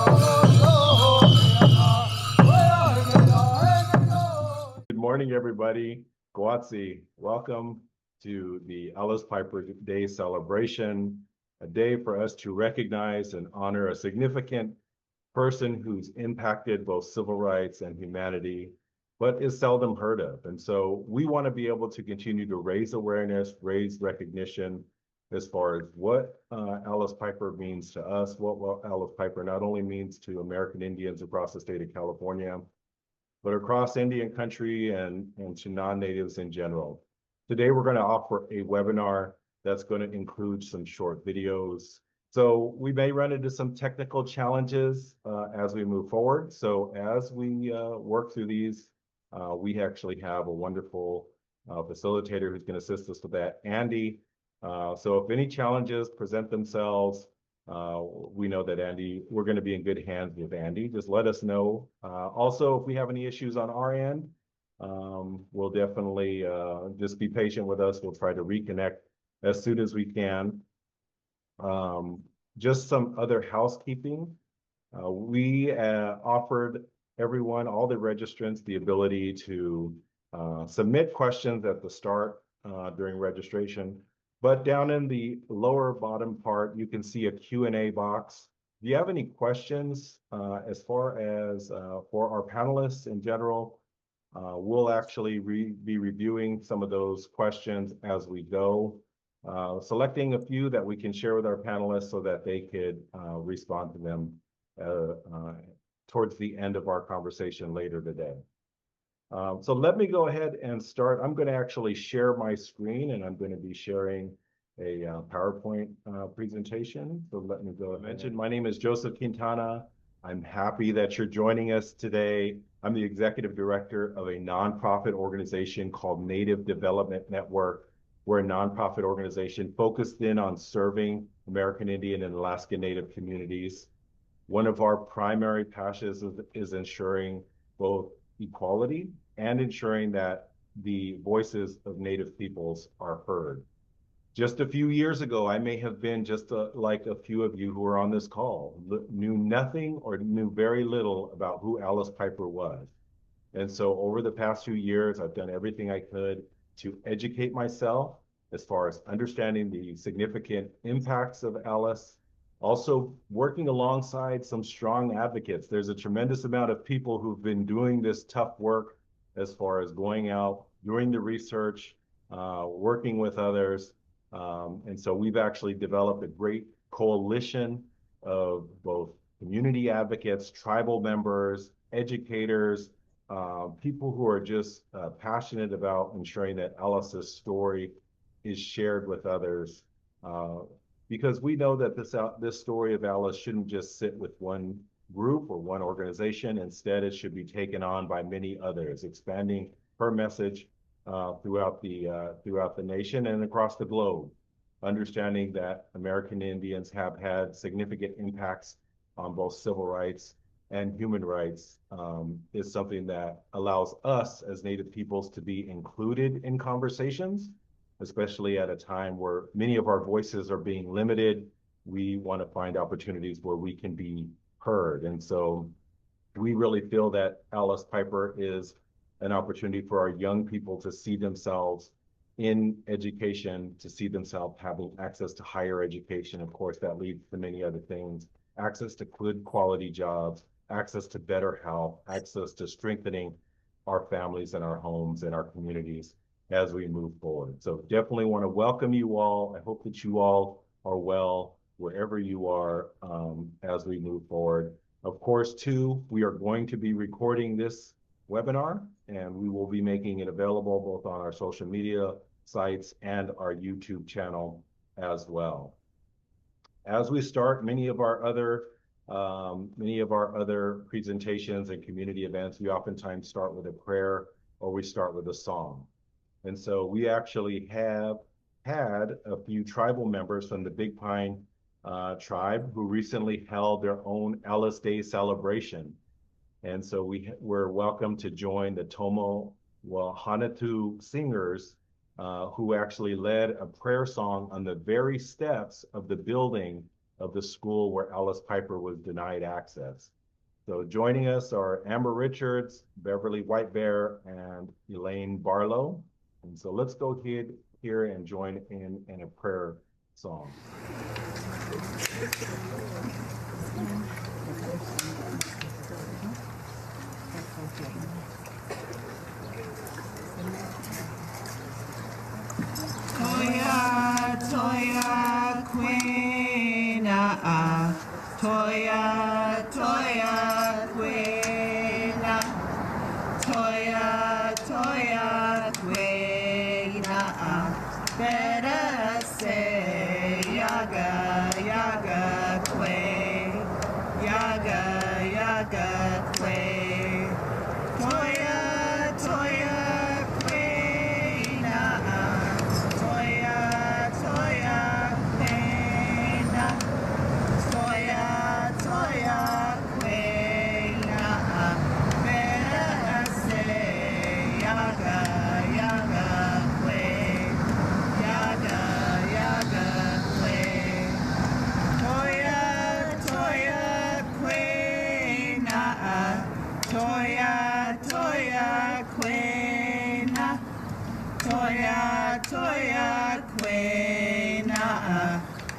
Good morning, everybody. Guatsi, welcome to the Alice Piper Day celebration, a day for us to recognize and honor a significant person who's impacted both civil rights and humanity, but is seldom heard of. And so we want to be able to continue to raise awareness, raise recognition as far as what Alice Piper means to us, what Alice Piper not only means to American Indians across the state of California, but across Indian country and to non-natives in general. Today, we're going to offer a webinar that's going to include some short videos. So we may run into some technical challenges as we move forward. So as we work through these, we actually have a wonderful facilitator who's going to assist us with that, Andy. So if any challenges present themselves, we know that we're going to be in good hands with Andy. Just let us know. Also, if we have any issues on our end, we'll definitely just be patient with us. We'll try to reconnect as soon as we can. Just some other housekeeping. We offered everyone, all the registrants, the ability to submit questions at the start during registration. But down in the lower bottom part, you can see a Q&A box. If you have any questions as far as for our panelists in general, we'll actually be reviewing some of those questions as we go, selecting a few that we can share with our panelists so that they could respond to them towards the end of our conversation later today. So let me go ahead and start. I'm going to actually share my screen, and I'm going to be sharing a PowerPoint presentation. So let me go ahead. My name is Joseph Quintana. I'm happy that you're joining us today. I'm the executive director of a nonprofit organization called Native Development Network. We're a nonprofit organization focused in on serving American Indian and Alaska Native communities. One of our primary passions is ensuring both equality and ensuring that the voices of Native peoples are heard. Just a few years ago, I may have been just like a few of you who are on this call, knew nothing or knew very little about who Alice Piper was. And so over the past few years, I've done everything I could to educate myself as far as understanding the significant impacts of Alice, also working alongside some strong advocates. There's a tremendous amount of people who've been doing this tough work as far as going out, doing the research, working with others. And so we've actually developed a great coalition of both community advocates, tribal members, educators, people who are just passionate about ensuring that Alice's story is shared with others. Because we know that this story of Alice shouldn't just sit with one group or one organization. Instead, it should be taken on by many others, expanding her message throughout the nation and across the globe. Understanding that American Indians have had significant impacts on both civil rights and human rights is something that allows us as Native peoples to be included in conversations, especially at a time where many of our voices are being limited. We want to find opportunities where we can be heard. And so we really feel that Alice Piper is an opportunity for our young people to see themselves in education, to see themselves having access to higher education. Of course, that leads to many other things, access to good quality jobs, access to better health, access to strengthening our families and our homes and our communities as we move forward. So definitely want to welcome you all. I hope that you all are well wherever you are as we move forward. Of course, too, we are going to be recording this webinar, and we will be making it available both on our social media sites and our YouTube channel as well. As we start many of our other presentations and community events, we oftentimes start with a prayer or we start with a song. And so we actually have had a few tribal members from the Big Pine tribe who recently held their own Alice Day celebration. And so we're welcome to join the Tovowahamatuu Singers, who actually led a prayer song on the very steps of the building of the school where Alice Piper was denied access. So joining us are Amber Richards, Beverly White Bear, and Elaine Barlow. And so let's go here and join in a prayer song. Toya, toya, quina, toya, toya, quina, toya, toya, quina, better say, yaga, yaga, que, yaga, yaga, que, toya, toya, quina, toya, toya, quina, toya, toya, quina, better say, yaga, yaga, que, yaga, yaga, que, toya, toya, quina, toya, toya, quina, toya, toya, quina,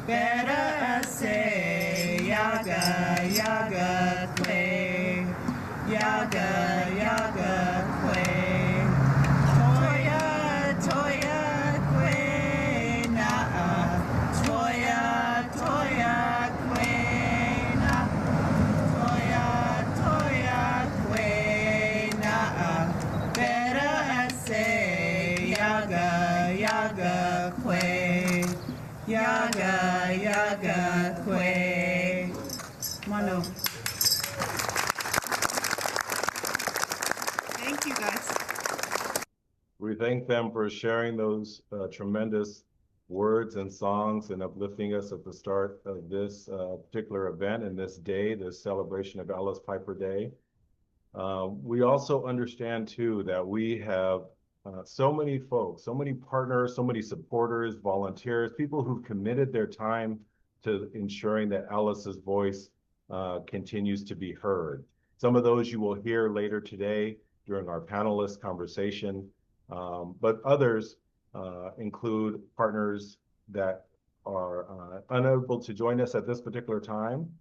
better say, yaga, yaga, que, yaga, yaga, que, toya, toya, quina, toya, toya, quina, toya, toya, quina, better say, yaga, yaga, que, yaga, yaga, que. Mano. Thank you, guys. We thank them for sharing those tremendous words and songs and uplifting us at the start of this particular event and this day, this celebration of Alice Piper Day. We also understand too that we have so many folks, so many partners, so many supporters, volunteers, people who've committed their time to ensuring that Alice's voice continues to be heard. Some of those you will hear later today during our panelist conversation, but others include partners that are unable to join us at this particular time,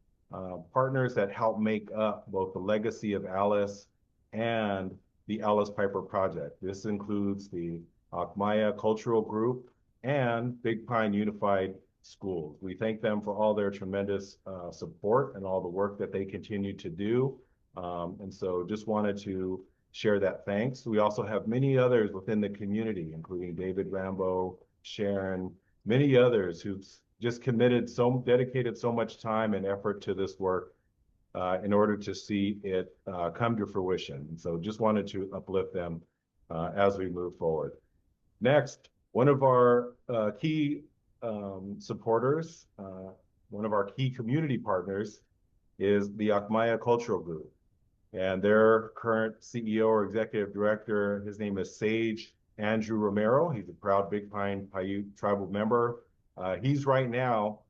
partners that help make up both the legacy of Alice and the Alice Piper Project. This includes the Akmaya Cultural Group and Big Pine Unified Schools. We thank them for all their tremendous support and all the work that they continue to do. And so just wanted to share that thanks. We also have many others within the community, including David Rambo, Sharon, many others who've just dedicated so much time and effort to this work in order to see it come to fruition. And so just wanted to uplift them as we move forward. Next, one of our key supporters, one of our key community partners is the Akmaya Cultural Group. And their current CEO or executive director, his name is Sage Andrew Romero. He's a proud Big Pine Paiute tribal member. He's right now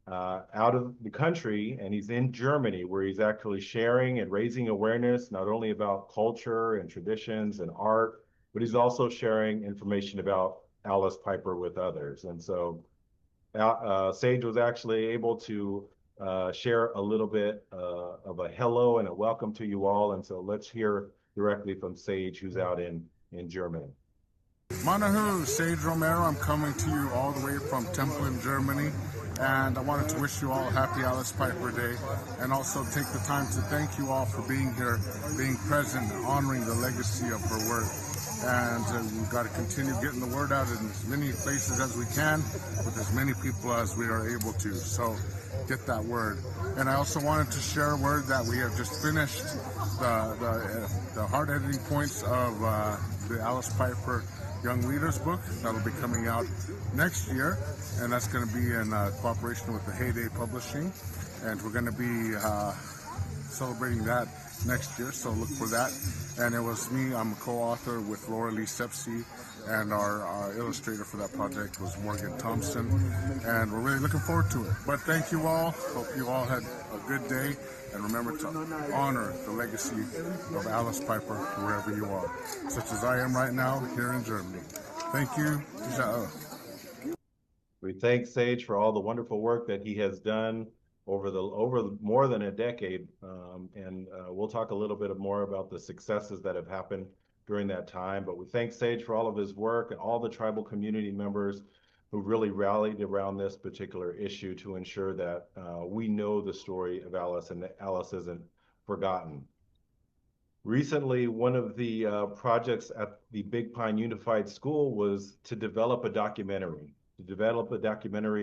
out of the country, and he's in Germany, where he's actually sharing and raising awareness not only about culture and traditions and art, but he's also sharing information about Alice Piper with others. And so Sage was actually able to share a little bit of a hello and a welcome to you all. And so let's hear directly from Sage, who's out in Germany. Manahu, Sage Romero. I'm coming to you all the way from Templin, Germany. And I wanted to wish you all a happy Alice Piper Day, and also take the time to thank you all for being here, being present, honoring the legacy of her work. And we've got to continue getting the word out in as many places as we can, with as many people as we are able to. So get that word. And I also wanted to share a word that we have just finished the hard editing points of the Alice Piper Young Leaders book that'll be coming out next year, and that's going to be in cooperation with the Heyday Publishing, and we're going to be celebrating that next year, so look for that. And it was me, I'm a co-author with Laura Lee Sepsi, and our illustrator for that project was Morgan Thompson, and we're really looking forward to it. But thank you all, hope you all had a good day, and remember to honor the legacy of Alice Piper wherever you are, such as I am right now here in Germany. Thank you. We thank Sage for all the wonderful work that he has done over more than a decade, and we'll talk a little bit more about the successes that have happened during that time. But we thank Sage for all of his work and all the tribal community members who really rallied around this particular issue to ensure that we know the story of Alice and that Alice isn't forgotten. Recently, one of the projects at the Big Pine Unified School was to develop a documentary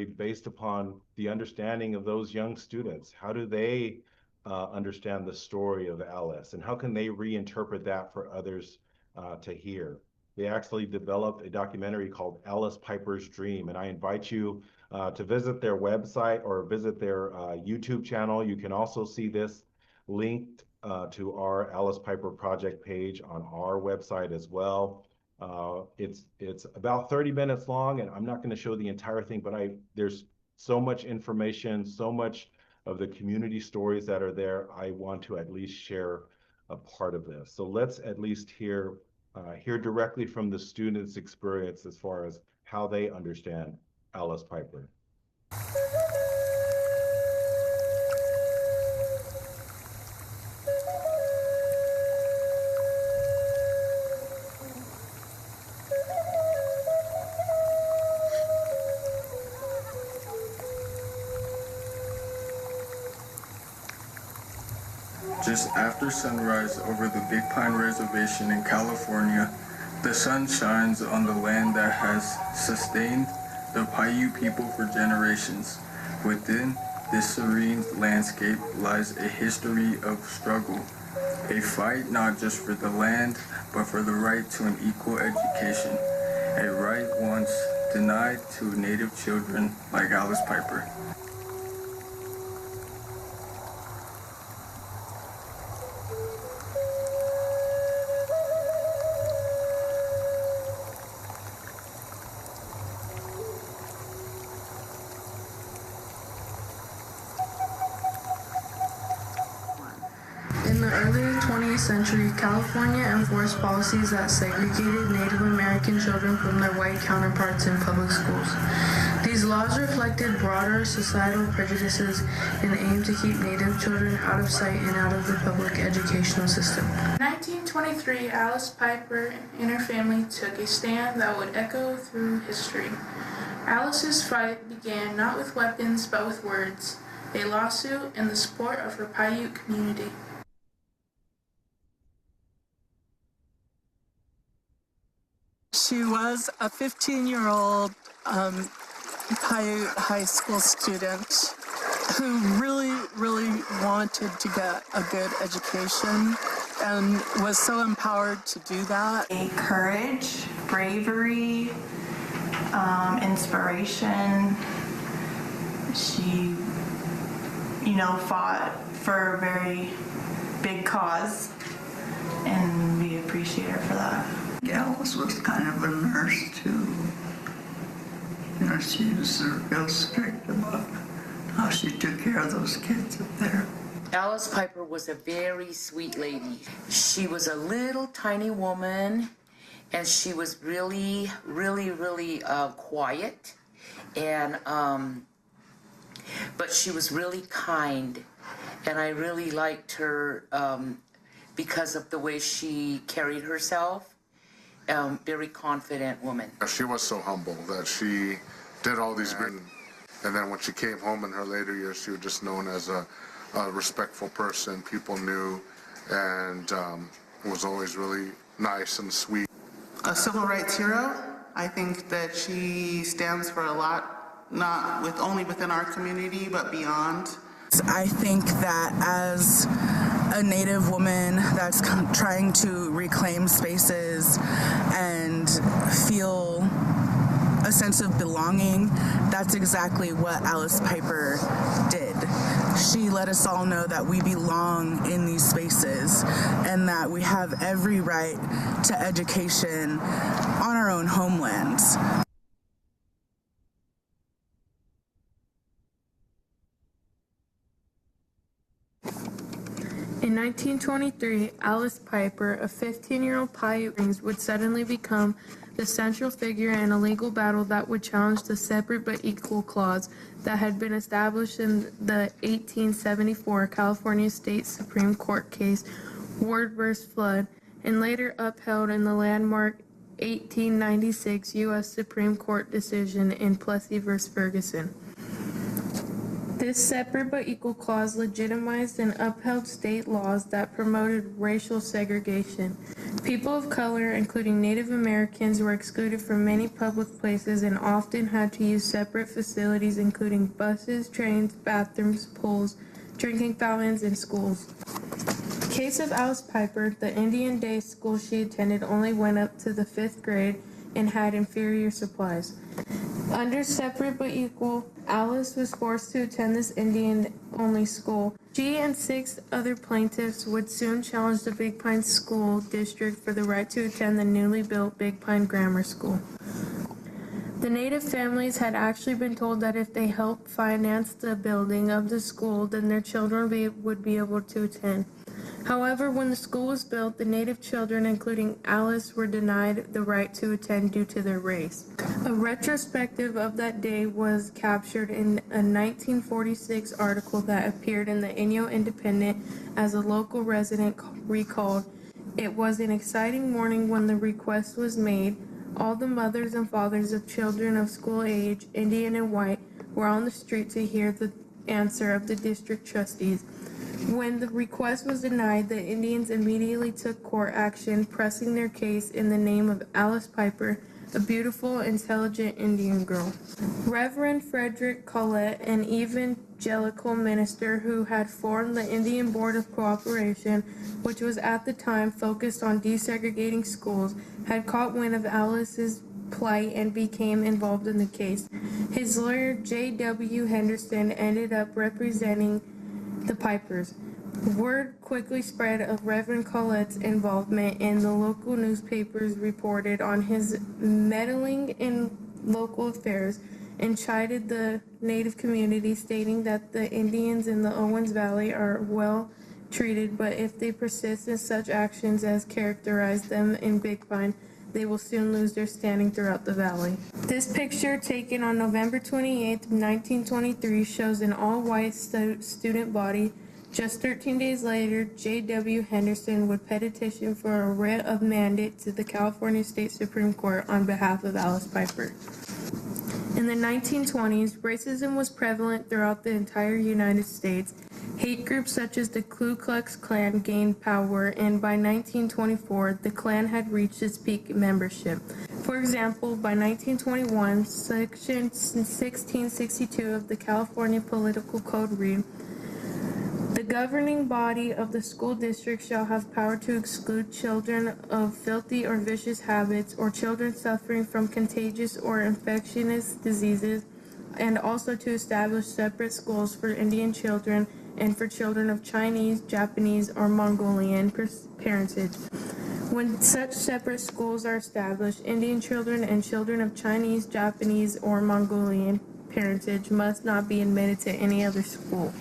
based upon the understanding of those young students. How do they understand the story of Alice, and how can they reinterpret that for others to hear? They actually developed a documentary called Alice Piper's Dream, and I invite you to visit their website or visit their YouTube channel. You can also see this linked to our Alice Piper project page on our website as well. It's about 30 minutes long, and I'm not going to show the entire thing, but there's so much information, so much of the community stories that are there. I want to at least share a part of this. So let's at least hear directly from the students' experience as far as how they understand Alice Piper. Just after sunrise over the Big Pine Reservation in California, the sun shines on the land that has sustained the Paiute people for generations. Within this serene landscape lies a history of struggle, a fight not just for the land, but for the right to an equal education, a right once denied to Native children like Alice Piper. In the early 20th century, California enforced policies that segregated Native American children from their white counterparts in public schools. These laws reflected broader societal prejudices and aimed to keep Native children out of sight and out of the public educational system. In 1923, Alice Piper and her family took a stand that would echo through history. Alice's fight began not with weapons but with words, a lawsuit, and the support of her Paiute community. She was a 15-year-old Paiute high school student who really wanted to get a good education and was so empowered to do that. Courage, bravery, inspiration. She, fought for a very big cause, and we appreciate her for that. Alice was kind of a nurse too. She was real strict about how she took care of those kids up there. Alice Piper was a very sweet lady. She was a little tiny woman, and she was really quiet, and but she was really kind, and I really liked her because of the way she carried herself. Very confident woman. She was so humble that she did all these great, and then when she came home in her later years, she was just known as a respectful person. People knew, and was always really nice and sweet. A civil rights hero. I think that she stands for a lot, not only within our community, but beyond. I think that as a Native woman that's trying to reclaim spaces and feel a sense of belonging, that's exactly what Alice Piper did. she let us all know that we belong in these spaces and that we have every right to education on our own homelands. In 1923, Alice Piper, a 15-year-old Paiute, would suddenly become the central figure in a legal battle that would challenge the separate but equal clause that had been established in the 1874 California State Supreme Court case Ward v. Flood, and later upheld in the landmark 1896 U.S. Supreme Court decision in Plessy v. Ferguson. This separate but equal clause legitimized and upheld state laws that promoted racial segregation. People of color, including Native Americans, were excluded from many public places and often had to use separate facilities, including buses, trains, bathrooms, pools, drinking fountains, and schools. In the case of Alice Piper, the Indian day school she attended only went up to the 5th grade and had inferior supplies. Under separate but equal, Alice was forced to attend this Indian-only school. She and 6 other plaintiffs would soon challenge the Big Pine School District for the right to attend the newly built Big Pine Grammar School. The Native families had actually been told that if they helped finance the building of the school, then their children would be able to attend. However, when the school was built, the Native children, including Alice, were denied the right to attend due to their race. A retrospective of that day was captured in a 1946 article that appeared in the Inyo Independent as a local resident recalled. It was an exciting morning when the request was made. All the mothers and fathers of children of school age, Indian and white, were on the street to hear the answer of the district trustees. When the request was denied, the Indians immediately took court action, pressing their case in the name of Alice Piper, a beautiful, intelligent Indian girl. Reverend Frederick Collette, an evangelical minister who had formed the Indian Board of Cooperation, which was at the time focused on desegregating schools, had caught wind of Alice's plight and became involved in the case. His lawyer, J.W. Henderson, ended up representing the Pipers. Word quickly spread of Reverend Collette's involvement, and the local newspapers reported on his meddling in local affairs and chided the Native community, stating that the Indians in the Owens Valley are well treated, but if they persist in such actions as characterize them in Big Pine, they will soon lose their standing throughout the valley. This picture, taken on November 28, 1923, shows an all-white student body. Just 13 days later, J.W. Henderson would petition for a writ of mandate to the California State Supreme Court on behalf of Alice Piper. In the 1920s, racism was prevalent throughout the entire United States. Hate groups such as the Ku Klux Klan gained power, and by 1924, the Klan had reached its peak membership. For example, by 1921, Section 1662 of the California Political Code read, "The governing body of the school district shall have power to exclude children of filthy or vicious habits, or children suffering from contagious or infectious diseases, and also to establish separate schools for Indian children and for children of Chinese, Japanese, or Mongolian parentage. When such separate schools are established, Indian children and children of Chinese, Japanese, or Mongolian parentage must not be admitted to any other school."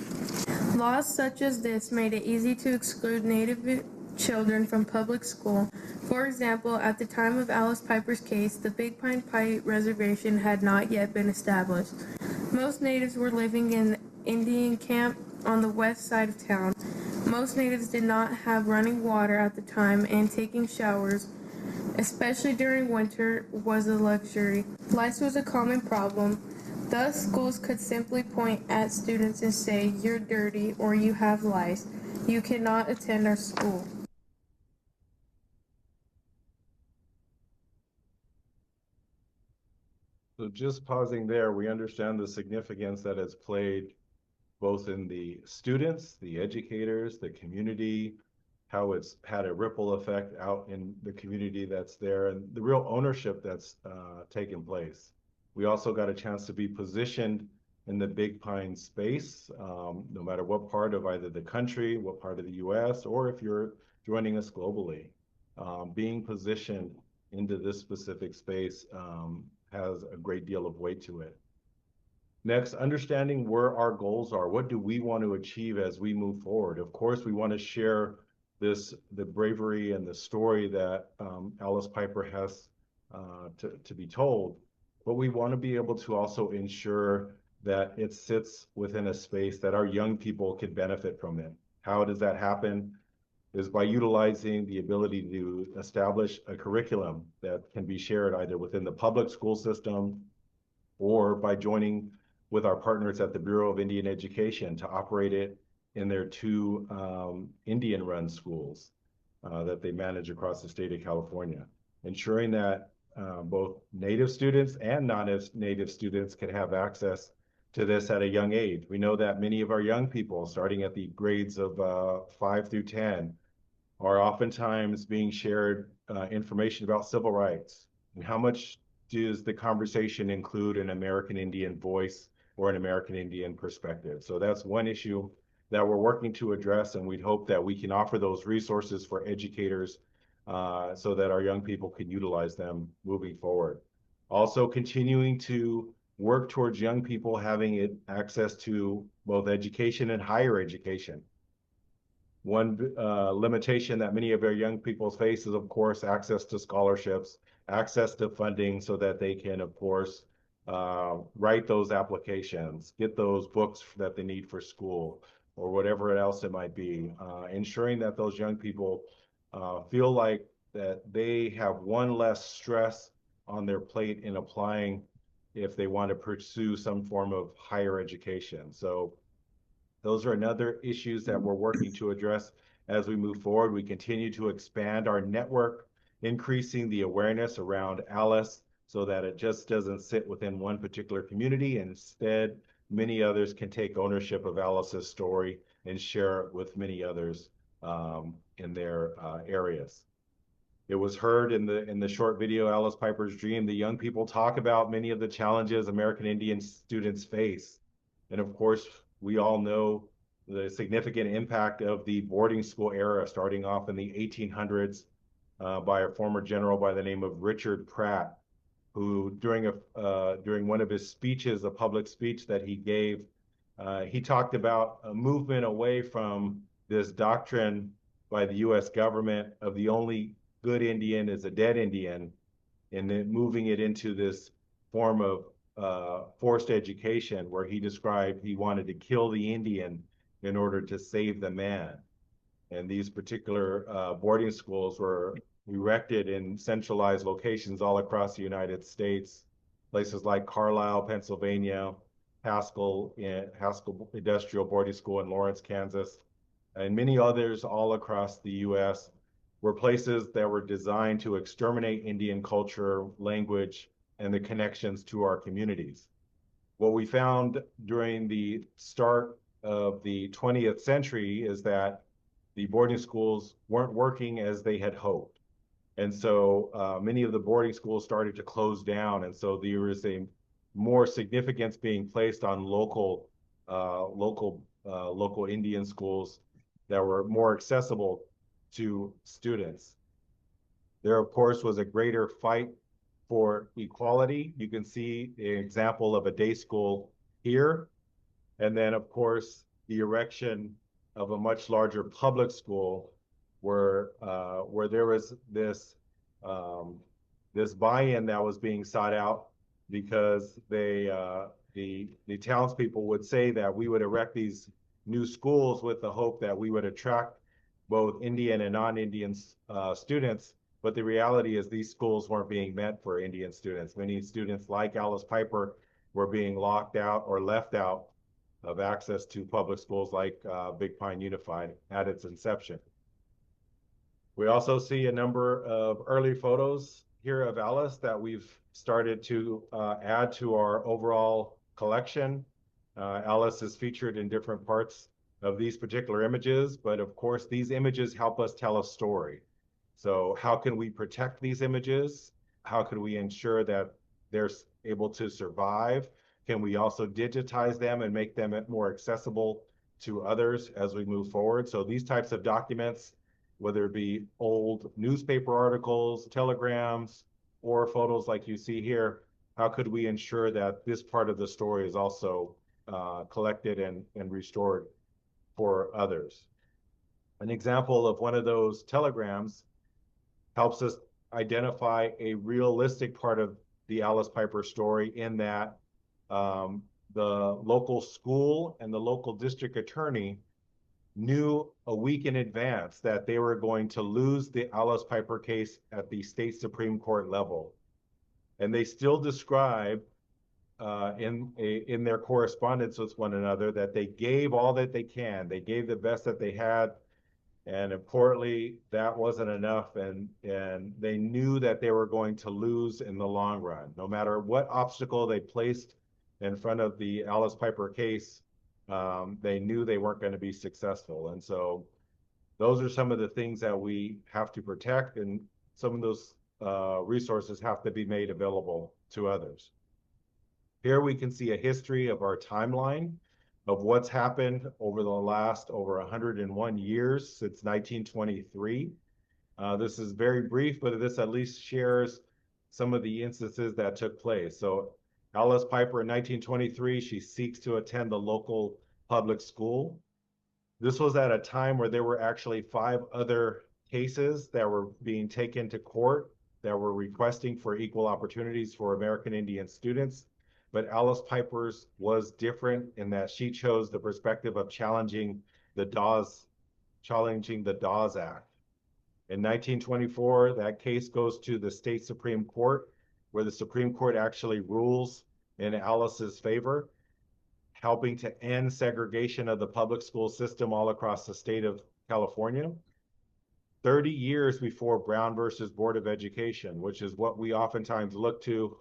Laws such as this made it easy to exclude Native children from public school. For example, at the time of Alice Piper's case, the Big Pine Paiute Reservation had not yet been established. Most natives were living in Indian camp on the west side of town. Most natives did not have running water at the time, and taking showers, especially during winter, was a luxury. Lice was a common problem. Thus, schools could simply point at students and say, "You're dirty," or "You have lice. You cannot attend our school." So just pausing there, we understand the significance that it's played both in the students, the educators, the community, how it's had a ripple effect out in the community that's there, and the real ownership that's taken place. We also got a chance to be positioned in the Big Pine space, no matter what part of either the country, what part of the US, or if you're joining us globally. Being positioned into this specific space has a great deal of weight to it. Next, understanding where our goals are. What do we want to achieve as we move forward? Of course, we want to share the bravery and the story that Alice Piper has to be told, but we want to be able to also ensure that it sits within a space that our young people can benefit from it. How does that happen? Is by utilizing the ability to establish a curriculum that can be shared either within the public school system or by joining with our partners at the Bureau of Indian Education to operate it in their two Indian-run schools that they manage across the state of California, ensuring that both Native students and non-Native students can have access to this at a young age. We know that many of our young people, starting at the grades of 5 through 10, are oftentimes being shared information about civil rights. And how much does the conversation include an American Indian voice or an American Indian perspective? So that's one issue that we're working to address, and we'd hope that we can offer those resources for educators so that our young people can utilize them moving forward. Also continuing to work towards young people having access to both education and higher education. One limitation that many of our young people face is, of course, access to scholarships, access to funding so that they can, of course, write those applications, get those books that they need for school, or whatever else it might be, ensuring that those young people feel like that they have one less stress on their plate in applying if they want to pursue some form of higher education. So those are another issues that we're working to address as we move forward. We continue to expand our network, increasing the awareness around Alice so that it just doesn't sit within one particular community, and instead many others can take ownership of Alice's story and share it with many others in their areas. It was heard in the short video, Alice Piper's Dream. The young people talk about many of the challenges American Indian students face. And of course, we all know the significant impact of the boarding school era, starting off in the 1800s by a former general by the name of Richard Pratt, who during one of his speeches, a public speech that he gave, he talked about a movement away from this doctrine by the U.S. government of the only good Indian is a dead Indian, and then moving it into this form of forced education, where he described he wanted to kill the Indian in order to save the man. And these particular boarding schools were erected in centralized locations all across the United States, places like Carlisle, Pennsylvania, Haskell Industrial Boarding School in Lawrence, Kansas, and many others all across the U.S. were places that were designed to exterminate Indian culture, language, and the connections to our communities. What we found during the start of the 20th century is that the boarding schools weren't working as they had hoped. And so many of the boarding schools started to close down. And so there was a more significance being placed on local Indian schools that were more accessible to students. There, of course, was a greater fight for equality. You can see an example of a day school here. And then, of course, the erection of a much larger public school where there was this buy-in that was being sought out, because the townspeople would say that we would erect these new schools with the hope that we would attract both Indian and non-Indian students. But the reality is these schools weren't being meant for Indian students. Many students like Alice Piper were being locked out or left out of access to public schools like Big Pine Unified at its inception. We also see a number of early photos here of Alice that we've started to add to our overall collection. Alice is featured in different parts of these particular images, but of course these images help us tell a story. So how can we protect these images? How can we ensure that they're able to survive Can we also digitize them and make them more accessible to others as we move forward? So these types of documents, whether it be old newspaper articles, telegrams, or photos like you see here, how could we ensure that this part of the story is also collected and restored for others? An example of one of those telegrams helps us identify a realistic part of the Alice Piper story, in that the local school and the local district attorney knew a week in advance that they were going to lose the Alice Piper case at the state Supreme Court level. And they still describe in their correspondence with one another that they gave all that they can. They gave the best that they had. And importantly, that wasn't enough, and they knew that they were going to lose in the long run. No matter what obstacle they placed in front of the Alice Piper case, they knew they weren't going to be successful. And so those are some of the things that we have to protect, and some of those resources have to be made available to others. Here we can see a history of our timeline of what's happened over the last over 101 years since 1923. This is very brief, but this at least shares some of the instances that took place. So Alice Piper in 1923, she seeks to attend the local public school. This was at a time where there were actually 5 other cases that were being taken to court that were requesting for equal opportunities for American Indian students. But Alice Piper's was different in that she chose the perspective of challenging the Dawes Act. In 1924, that case goes to the state Supreme Court, where the Supreme Court actually rules in Alice's favor, helping to end segregation of the public school system all across the state of California. 30 years before Brown versus Board of Education, which is what we oftentimes look to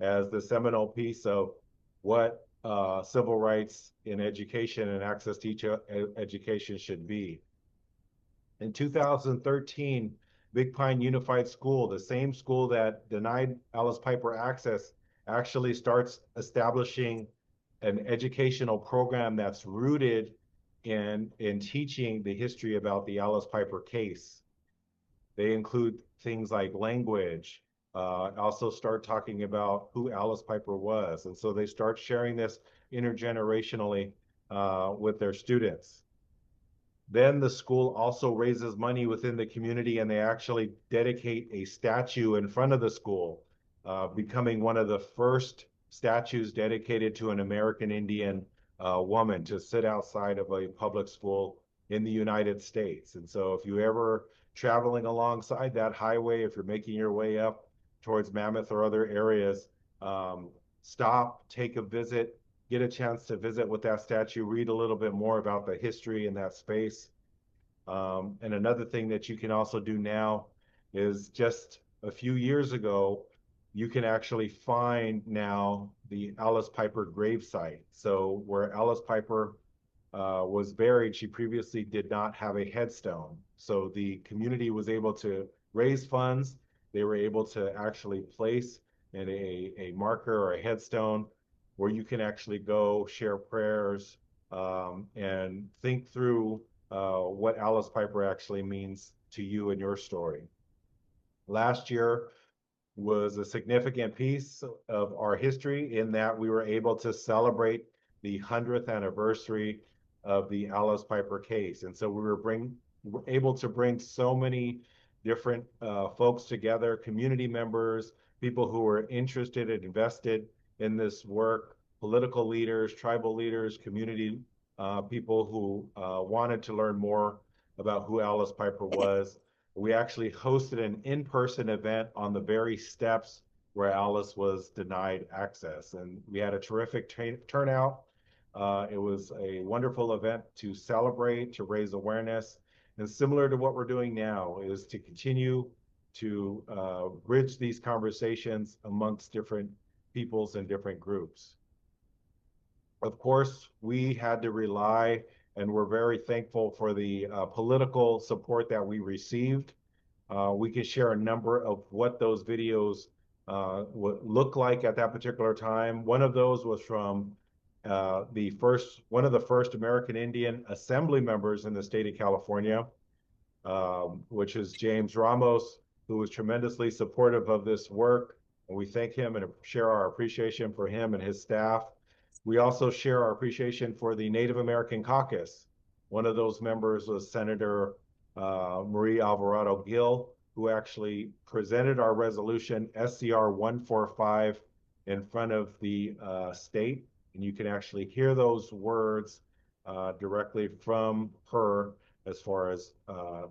as the seminal piece of what civil rights in education and access to education should be. In 2013, Big Pine Unified School, the same school that denied Alice Piper access, actually starts establishing an educational program that's rooted in teaching the history about the Alice Piper case. They include things like language, also start talking about who Alice Piper was. And so they start sharing this intergenerationally with their students. Then the school also raises money within the community, and they actually dedicate a statue in front of the school, becoming one of the first statues dedicated to an American Indian woman to sit outside of a public school in the United States. And so if you ever traveling alongside that highway, if you're making your way up towards Mammoth or other areas, stop, take a visit, get a chance to visit with that statue, read a little bit more about the history in that space. And another thing that you can also do now is, just a few years ago, you can actually find now the Alice Piper gravesite. So where Alice Piper was buried, she previously did not have a headstone. So the community was able to raise funds. They were able to actually place in a marker or a headstone where you can actually go share prayers and think through what Alice Piper actually means to you and your story. Last year was a significant piece of our history in that we were able to celebrate the 100th anniversary of the Alice Piper case. And so we were able to bring so many different folks together, community members, people who were interested and invested in this work, political leaders, tribal leaders, community people who wanted to learn more about who Alice Piper was. We actually hosted an in-person event on the very steps where Alice was denied access, and we had a terrific turnout. It was a wonderful event to celebrate, to raise awareness, and similar to what we're doing now is to continue to bridge these conversations amongst different peoples and different groups. Of course, we had to rely, and we're very thankful for the political support that we received. We can share a number of what those videos what looked like at that particular time. One of those was from one of the first American Indian Assembly members in the state of California, which is James Ramos, who was tremendously supportive of this work. And we thank him and share our appreciation for him and his staff. We also share our appreciation for the Native American Caucus. One of those members was Senator Marie Alvarado Gill, who actually presented our resolution SCR 145 in front of the state. And you can actually hear those words directly from her as far as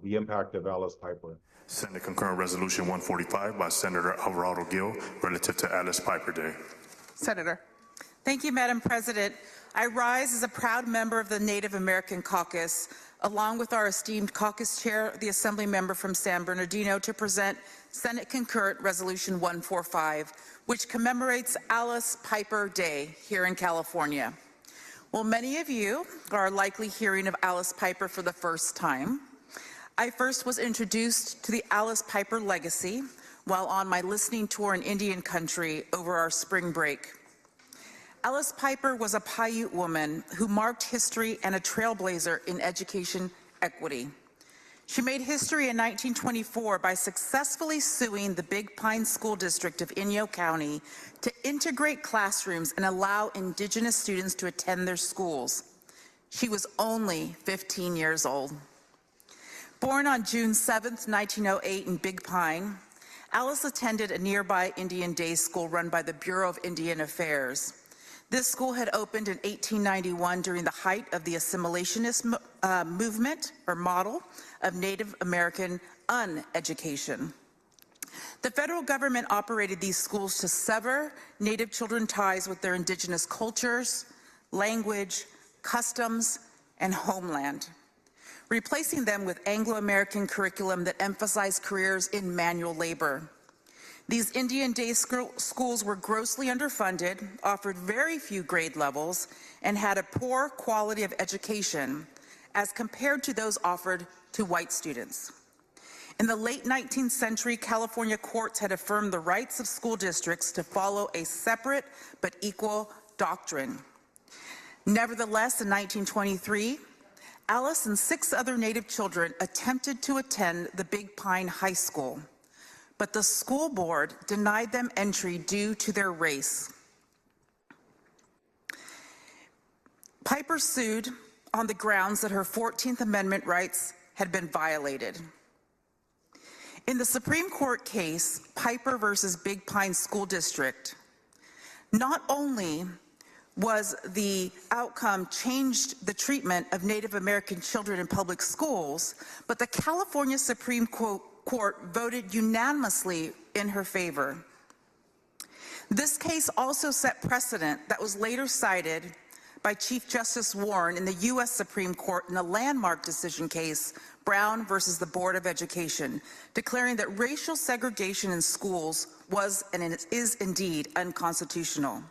the impact of Alice Piper. Senate Concurrent Resolution 145 by Senator Alvarado Gill relative to Alice Piper Day. Senator. Thank you, Madam President. I rise as a proud member of the Native American Caucus, along with our esteemed caucus chair, the Assembly member from San Bernardino, to present Senate Concurrent Resolution 145, which commemorates Alice Piper Day here in California. Well, many of you are likely hearing of Alice Piper for the first time. I first was introduced to the Alice Piper legacy while on my listening tour in Indian country over our spring break. Alice Piper was a Paiute woman who marked history and a trailblazer in education equity. She made history in 1924 by successfully suing the Big Pine School District of Inyo County to integrate classrooms and allow Indigenous students to attend their schools. She was only 15 years old. Born on June 7, 1908 in Big Pine, Alice attended a nearby Indian day school run by the Bureau of Indian Affairs. This school had opened in 1891 during the height of the assimilationist movement or model of Native American uneducation. The federal government operated these schools to sever Native children ties with their indigenous cultures, language, customs, and homeland, replacing them with Anglo-American curriculum that emphasized careers in manual labor. These Indian day schools were grossly underfunded, offered very few grade levels, and had a poor quality of education as compared to those offered to white students. In the late 19th century, California courts had affirmed the rights of school districts to follow a separate but equal doctrine. Nevertheless, in 1923, Alice and 6 other Native children attempted to attend the Big Pine High School, but the school board denied them entry due to their race. Piper sued on the grounds that her 14th Amendment rights had been violated. In the Supreme Court case, Piper versus Big Pine School District, not only was the outcome changed the treatment of Native American children in public schools, but the California Supreme Court voted unanimously in her favor. This case also set precedent that was later cited by Chief Justice Warren in the U.S. Supreme Court in a landmark decision case, Brown versus the Board of Education, declaring that racial segregation in schools was and is indeed unconstitutional.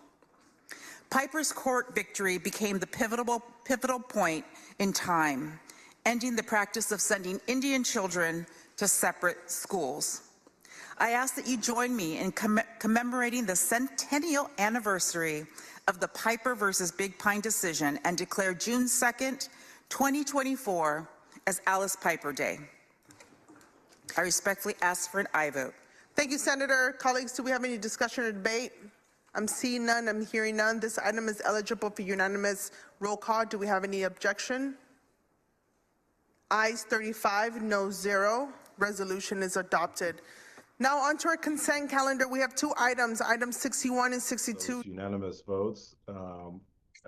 Piper's court victory became the pivotal point in time, ending the practice of sending Indian children to separate schools. I ask that you join me in commemorating the centennial anniversary of the Piper versus Big Pine decision and declare June 2nd, 2024 as Alice Piper Day. I respectfully ask for an aye vote. Thank you, Senator. Colleagues, do we have any discussion or debate? I'm seeing none, I'm hearing none. This item is eligible for unanimous roll call. Do we have any objection? Ayes 35, no 0. Resolution is adopted. Now on to our consent calendar. We have 2 items, items 61 and 62. Those unanimous votes.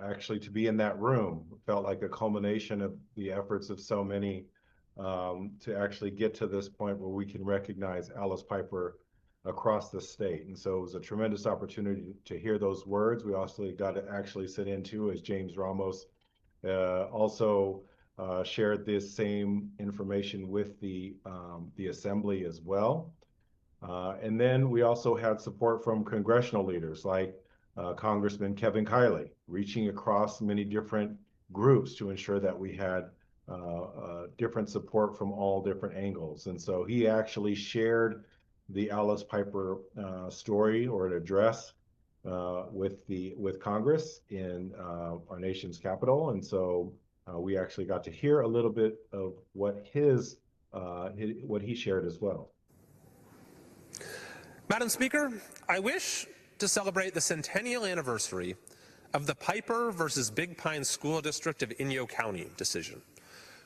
Actually, to be in that room felt like a culmination of the efforts of so many to actually get to this point where we can recognize Alice Piper across the state. And so it was a tremendous opportunity to hear those words. We also got to actually sit into, as James Ramos also shared this same information with the Assembly as well. And then we also had support from congressional leaders like Congressman Kevin Kiley, reaching across many different groups to ensure that we had different support from all different angles. And so he actually shared the Alice Piper story or an address with Congress in our nation's capital, and so we actually got to hear a little bit of what what he shared as well. Madam Speaker, I wish to celebrate the centennial anniversary of the Piper versus Big Pine School District of Inyo County decision,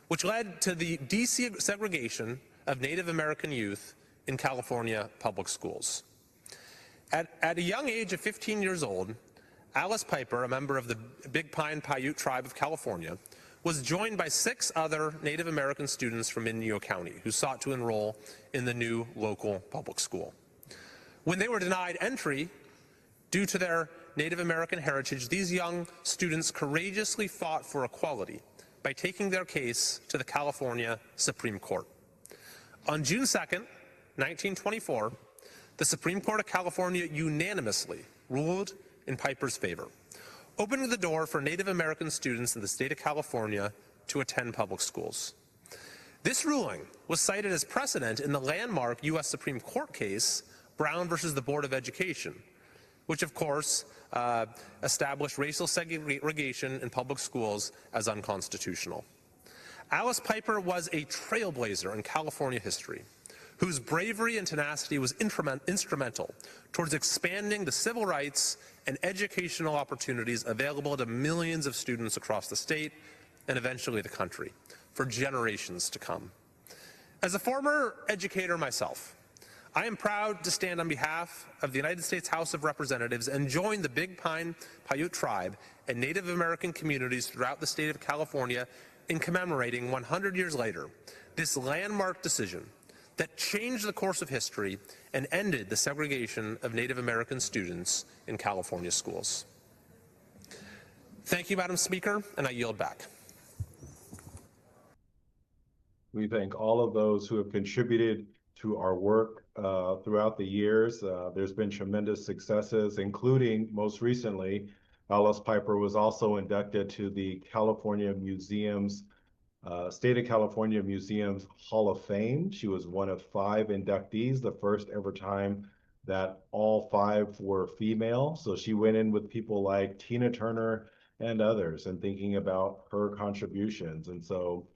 which led to the desegregation of Native American youth in California public schools. At a young age of 15 years old, Alice Piper, a member of the Big Pine Paiute tribe of California, was joined by 6 other Native American students from Inyo County who sought to enroll in the new local public school. When they were denied entry due to their Native American heritage, these young students courageously fought for equality by taking their case to the California Supreme Court. On June 2nd, 1924, the Supreme Court of California unanimously ruled in Piper's favor, opening the door for Native American students in the state of California to attend public schools. This ruling was cited as precedent in the landmark U.S. Supreme Court case, Brown versus the Board of Education, which of course established racial segregation in public schools as unconstitutional. Alice Piper was a trailblazer in California history, whose bravery and tenacity was instrumental towards expanding the civil rights and educational opportunities available to millions of students across the state and eventually the country for generations to come. As a former educator myself, I am proud to stand on behalf of the United States House of Representatives and join the Big Pine Paiute tribe and Native American communities throughout the state of California in commemorating 100 years later this landmark decision that changed the course of history and ended the segregation of Native American students in California schools. Thank you, Madam Speaker, and I yield back. We thank all of those who have contributed to our work throughout the years. There's been tremendous successes, including most recently, Alice Piper was also inducted to the California Museum's State of California Museum's Hall of Fame. She was one of 5 inductees, the first ever time that all 5 were female. So she went in with people like Tina Turner and others and thinking about her contributions. And so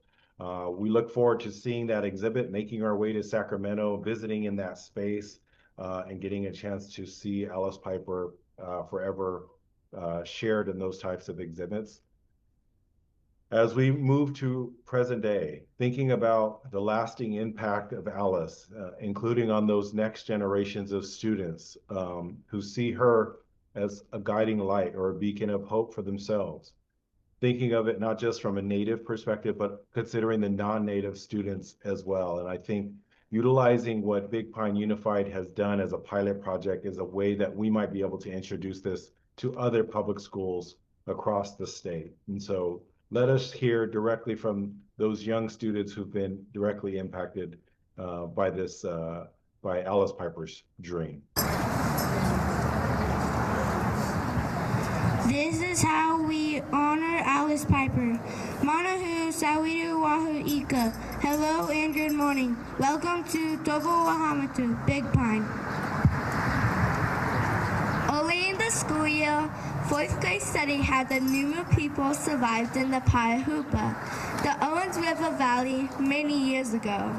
we look forward to seeing that exhibit, making our way to Sacramento, visiting in that space, and getting a chance to see Alice Piper forever shared in those types of exhibits. As we move to present day, thinking about the lasting impact of Alice, including on those next generations of students who see her as a guiding light or a beacon of hope for themselves. Thinking of it not just from a Native perspective, but considering the non-Native students as well. And I think utilizing what Big Pine Unified has done as a pilot project is a way that we might be able to introduce this to other public schools across the state. And so let us hear directly from those young students who've been directly impacted by Alice Piper's dream. This is how we honor Alice Piper. Manahu Sawiru Wahu Ika. Hello and good morning. Welcome to Tovowahamatuu, Big Pine. Early in the school year, 4th grade study had the Numu people survived in the Paiute, the Owens River Valley, many years ago.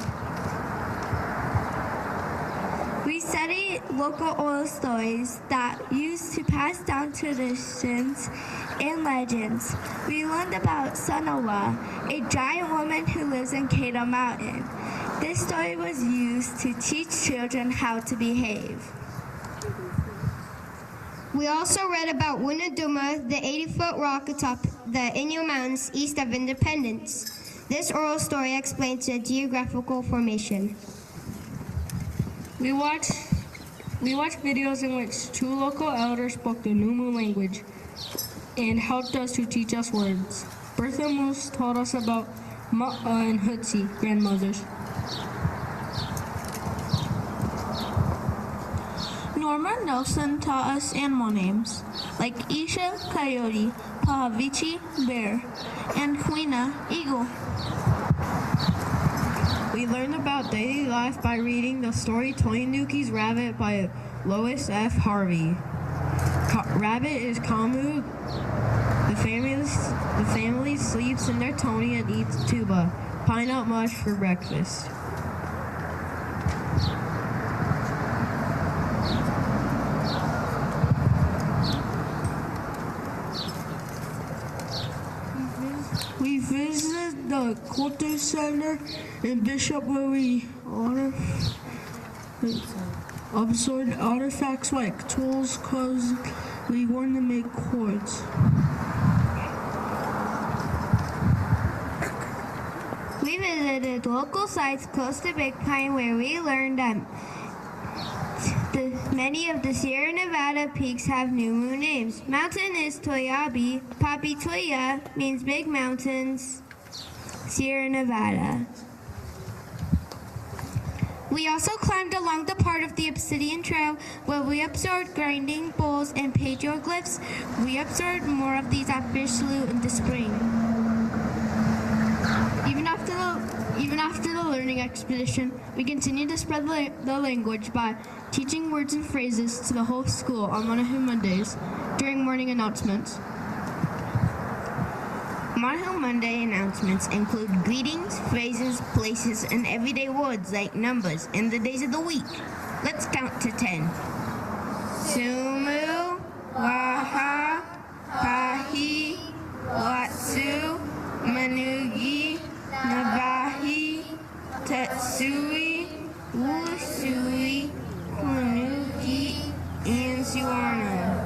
We studied local oral stories that used to pass down traditions and legends. We learned about Sunawa, a giant woman who lives in Cato Mountain. This story was used to teach children how to behave. We also read about Wunaduma, the 80-foot rock atop the Inyo Mountains east of Independence. This oral story explains the geographical formation. We watched videos in which 2 local elders spoke the Numu language and helped us to teach us words. Bertha Moose told us about Ma'a and Hootsie, grandmothers. Norma Nelson taught us animal names, like Isha, coyote, Pahavichi, bear, and Huina, eagle. We learned about daily life by reading the story Toinuki's Rabbit by Lois F. Harvey. Rabbit is Kamu. The family sleeps in their Tony and eats tuba, pine nut mush for breakfast. We visited the Culture Center in Bishop where we observed artifacts like tools because we want to make cords. We visited local sites close to Big Pine where we learned that many of the Sierra Nevada peaks have new moon names. Mountain is Toyabe. Papi Toya means big mountains, Sierra Nevada. We also climbed along the part of the Obsidian Trail where we observed grinding bowls and petroglyphs. We observed more of these at Fish Slough in the spring. Even after the learning expedition, we continued to spread the language by teaching words and phrases to the whole school on Manahu Mondays during morning announcements. Manahu Monday announcements include greetings, phrases, places, and everyday words like numbers and the days of the week. Let's count to 10. Sumu, Waha, Pahi, Watsu, Manugi, Navahi, Tetsui, Wusui, Kunuki, and Siwana.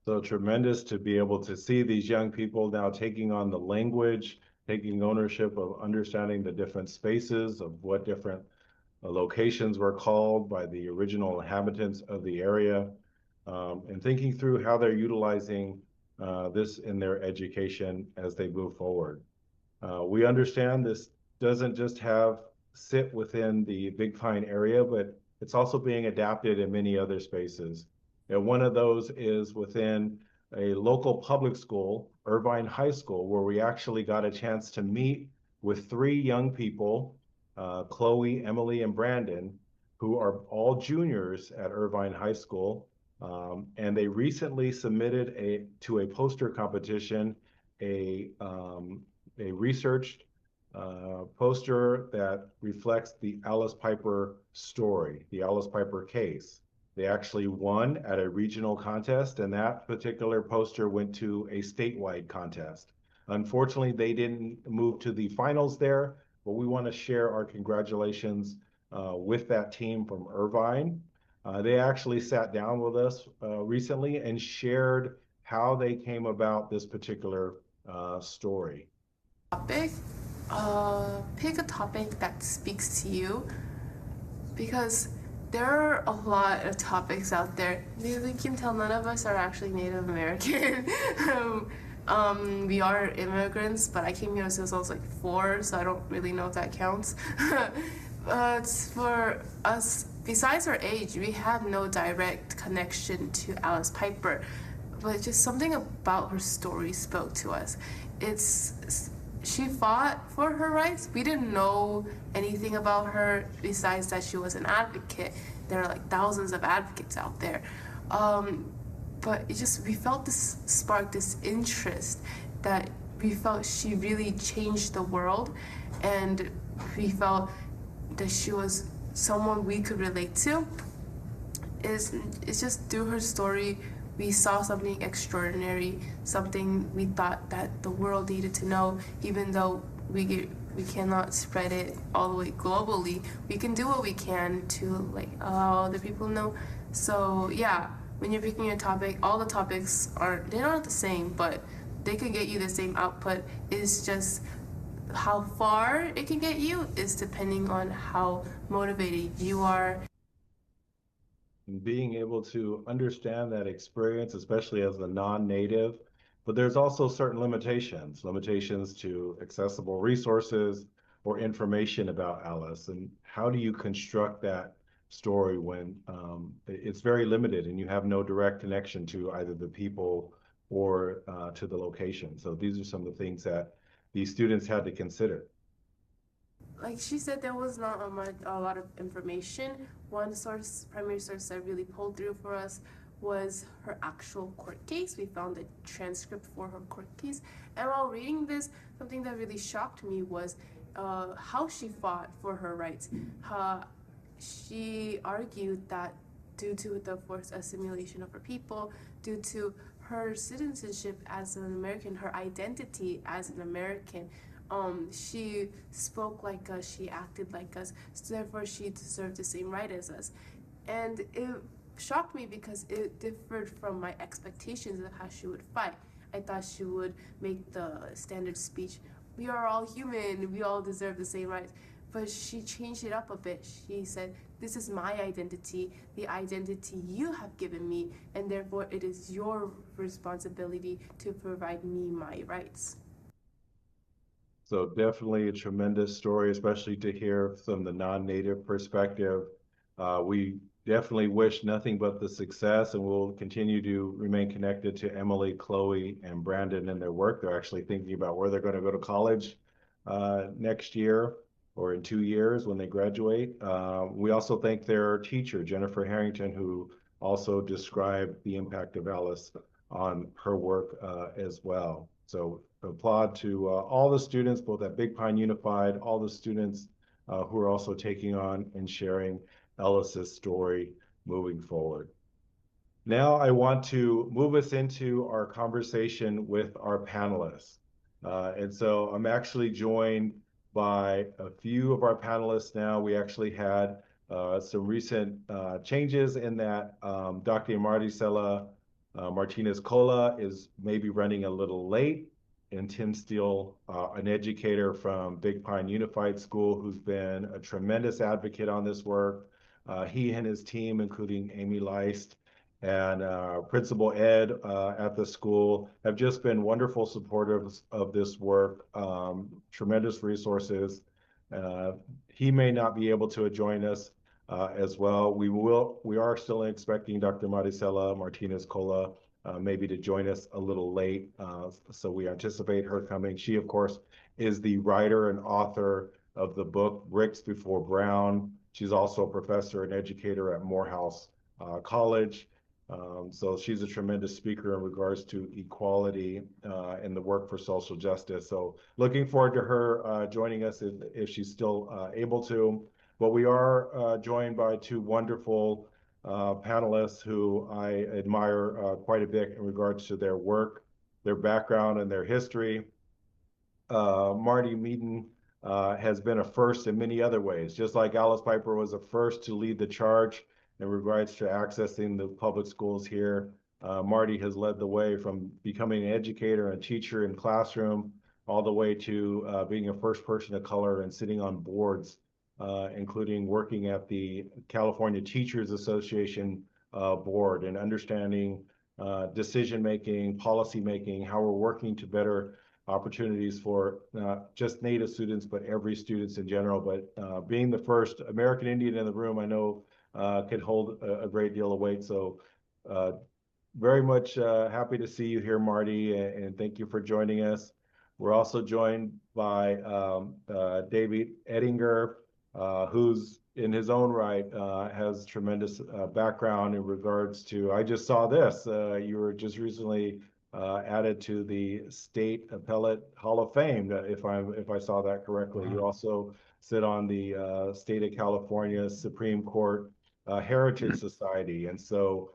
So tremendous to be able to see these young people now taking on the language, taking ownership of understanding the different spaces of what different locations were called by the original inhabitants of the area, and thinking through how they're utilizing this in their education as they move forward. We understand this doesn't just sit within the Big Pine area, but it's also being adapted in many other spaces. And one of those is within a local public school, Irvine High School, where we actually got a chance to meet with 3 young people, Chloe, Emily, and Brandon, who are all juniors at Irvine High School. And they recently submitted to a poster competition, a researched poster that reflects the Alice Piper story, the Alice Piper case. They actually won at a regional contest, and that particular poster went to a statewide contest. Unfortunately, they didn't move to the finals there, but we want to share our congratulations with that team from Irvine. They actually sat down with us recently and shared how they came about this particular story. Pick a topic that speaks to you, because there are a lot of topics out there. You can tell none of us are actually Native American. We are immigrants, but I came here since I was like 4, so I don't really know if that counts. But for us, besides our age, we have no direct connection to Alice Piper, but just something about her story spoke to us. She fought for her rights. We didn't know anything about her besides that she was an advocate. There are like thousands of advocates out there. But we felt this spark, this interest that we felt she really changed the world, and we felt that she was someone we could relate to. It's just through her story, we saw something extraordinary, something we thought that the world needed to know, even though we cannot spread it all the way globally. We can do what we can to allow other people to know. So yeah, when you're picking a topic, all the topics they're not the same, but they can get you the same output. It's just how far it can get you is depending on how motivated you are. Being able to understand that experience, especially as a non-native, but there's also certain limitations to accessible resources or information about Alice, and how do you construct that story when it's very limited and you have no direct connection to either the people or to the location. So these are some of the things that these students had to consider. Like she said, there was not a lot of information. One source, primary source that really pulled through for us was her actual court case. We found a transcript for her court case. And while reading this, something that really shocked me was how she fought for her rights. She argued that due to the forced assimilation of her people, due to her citizenship as an American, her identity as an American, she spoke like us, she acted like us, so therefore she deserved the same right as us. And it shocked me because it differed from my expectations of how she would fight. I thought she would make the standard speech, we are all human, we all deserve the same rights. But she changed it up a bit. She said, this is my identity, the identity you have given me, and therefore it is your responsibility to provide me my rights. So definitely a tremendous story, especially to hear from the non-native perspective. We definitely wish nothing but the success, and we'll continue to remain connected to Emily, Chloe, and Brandon in their work. They're actually thinking about where they're going to go to college next year or in 2 years when they graduate. We also thank their teacher, Jennifer Harrington, who also described the impact of Alice on her work as well. So applaud to all the students, both at Big Pine Unified, all the students who are also taking on and sharing Ellis's story moving forward. Now I want to move us into our conversation with our panelists. And so I'm actually joined by a few of our panelists now. We actually had some recent changes in that Dr. Marticela Martinez Cola is maybe running a little late, and Tim Steele, an educator from Big Pine Unified School, who's been a tremendous advocate on this work. He and his team, including Amy Leist and Principal Ed at the school, have just been wonderful supporters of this work, tremendous resources. He may not be able to join us as well. We are still expecting Dr. Maricela Martinez Cola maybe to join us a little late. So we anticipate her coming. She, of course, is the writer and author of the book Bricks Before Brown. She's also a professor and educator at Morehouse College. So she's a tremendous speaker in regards to equality and the work for social justice. So looking forward to her joining us if she's still able to. But we are joined by two wonderful panelists who I admire quite a bit in regards to their work, their background, and their history. Marty Meaden has been a first in many other ways. Just like Alice Piper was a first to lead the charge in regards to accessing the public schools here, Marty has led the way from becoming an educator and teacher in classroom all the way to being a first person of color and sitting on boards, including working at the California Teachers Association board and understanding decision making, policy making, how we're working to better opportunities for not just Native students, but every students in general. But being the first American Indian in the room, I know could hold a great deal of weight. So very much happy to see you here, Marty, and thank you for joining us. We're also joined by David Ettinger, who's in his own right has tremendous background in regards to, I just saw this, you were just recently added to the State Appellate Hall of Fame, if I saw that correctly. You also sit on the State of California Supreme Court Heritage Society. And so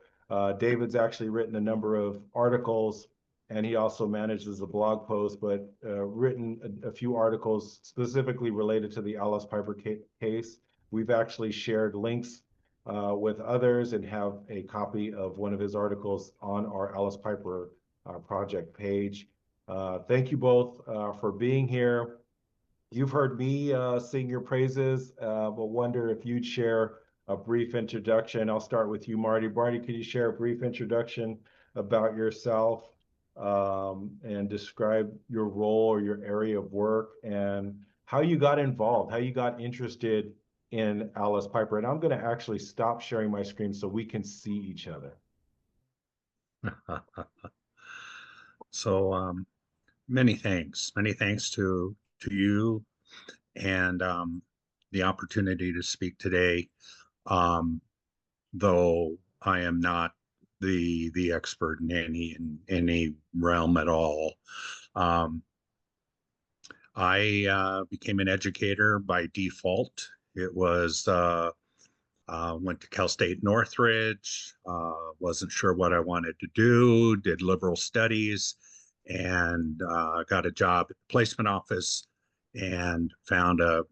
David's actually written a number of articles, and he also manages a blog post, but written a few articles specifically related to the Alice Piper case. We've actually shared links with others and have a copy of one of his articles on our Alice Piper project page. Thank you both for being here. You've heard me sing your praises, but wonder if you'd share a brief introduction. I'll start with you, Marty. Marty, can you share a brief introduction about yourself and describe your role or your area of work and how you got involved, how you got interested in Alice Piper. And I'm going to actually stop sharing my screen so we can see each other. So many thanks to you and the opportunity to speak today. Though I am not the expert in any realm at all. I became an educator by default. It was went to Cal State Northridge, wasn't sure what I wanted to do, did liberal studies, and got a job at the placement office and found a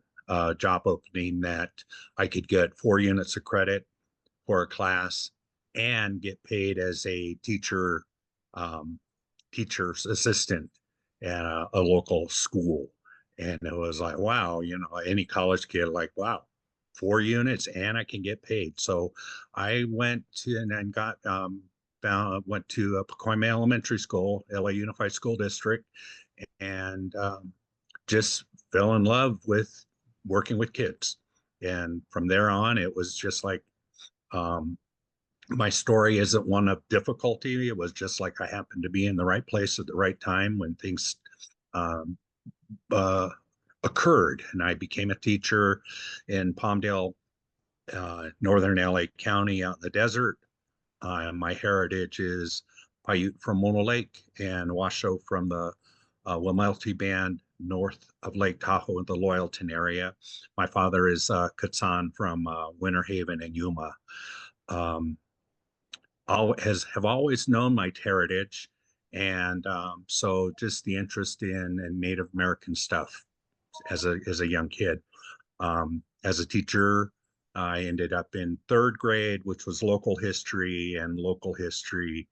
job opening that I could get 4 units of credit for a class and get paid as a teacher's assistant at a local school. And it was like, wow, you know, any college kid, like, wow, 4 units and I can get paid. So I went to and got went to Pacoima Elementary School, LA Unified School District, and just fell in love with working with kids. And from there on, it was just like, my story isn't one of difficulty. It was just like I happened to be in the right place at the right time when things occurred. And I became a teacher in Palmdale, northern LA County out in the desert. My heritage is Paiute from Mono Lake and Washoe from the Wamelti Band north of Lake Tahoe in the Loyalton area. My father is Katsan from Winter Haven and Yuma. Have always known my heritage, and so just the interest in Native American stuff as a young kid. As a teacher, I ended up in 3rd grade, which was local history, and local history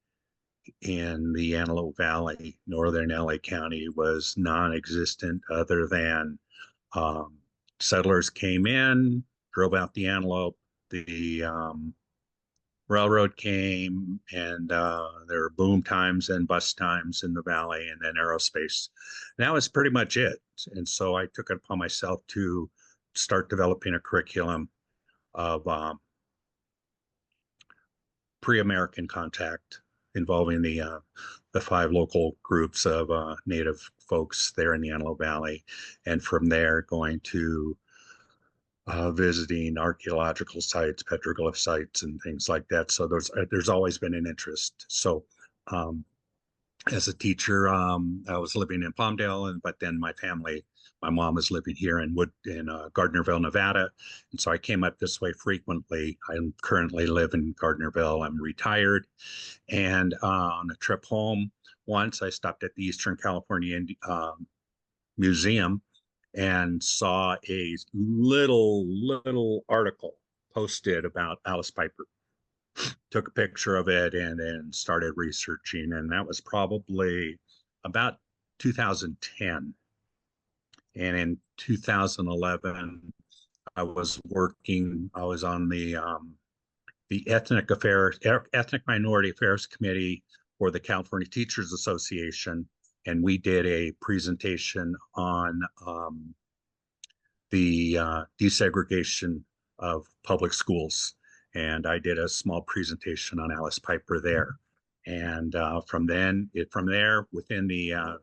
in the Antelope Valley, northern LA County, was non-existent other than settlers came in, drove out the antelope, the railroad came, and there were boom times and bust times in the valley, and then aerospace. And that was pretty much it. And so I took it upon myself to start developing a curriculum of pre-American contact involving the 5 local groups of Native folks there in the Antelope Valley. And from there, going to visiting archaeological sites, petroglyph sites, and things like that. So there's always been an interest. So as a teacher, I was living in Palmdale, but then my mom was living here in Gardnerville, Nevada, and so I came up this way frequently. I currently live in Gardnerville. I'm retired, and on a trip home, once I stopped at the Eastern California Museum and saw a little article posted about Alice Piper. Took a picture of it and then started researching, and that was probably about 2010. And in 2011, I was on the Ethnic Minority Affairs Committee for the California Teachers Association, and we did a presentation on the desegregation of public schools. And I did a small presentation on Alice Piper there. And from there, within the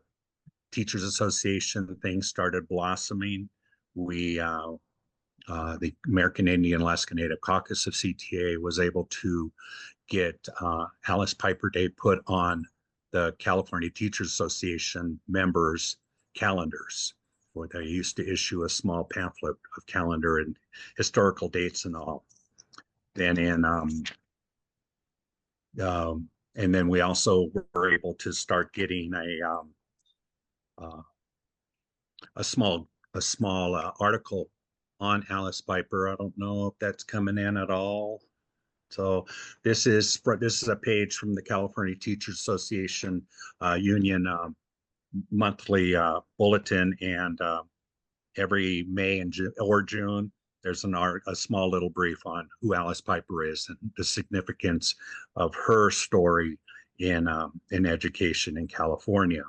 Teachers Association, things started blossoming. The American Indian Alaska Native Caucus of CTA was able to get Alice Piper Day put on the California Teachers Association members' calendars, where they used to issue a small pamphlet of calendar and historical dates and all. Then and then we also were able to start getting a small article on Alice Piper. I don't know if that's coming in at all. So this is a page from the California Teachers Association Union monthly bulletin, and every May and June, there's a small little brief on who Alice Piper is and the significance of her story in education in California.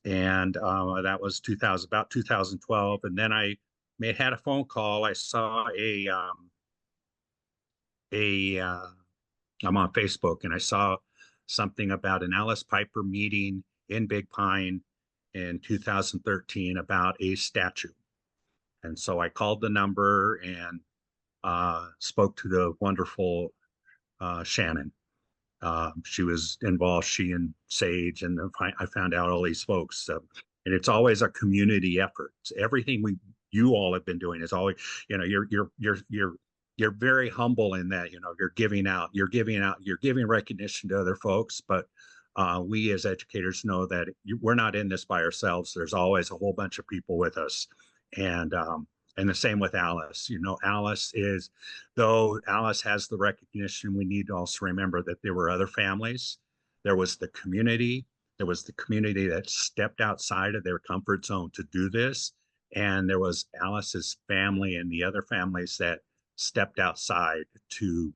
And that was about 2012. And then I had a phone call. I saw I'm on Facebook and I saw something about an Alice Piper meeting in Big Pine in 2013 about a statue. And so I called the number and spoke to the wonderful Shannon. She was involved, she and Sage, and I found out all these folks. And it's always a community effort. Everything you all have been doing is always, you're very humble in that, you're giving recognition to other folks, but we as educators know that we're not in this by ourselves. There's always a whole bunch of people with us. And the same with Alice. Though Alice has the recognition, we need to also remember that there were other families. There was the community. There was the community that stepped outside of their comfort zone to do this. And there was Alice's family and the other families that stepped outside to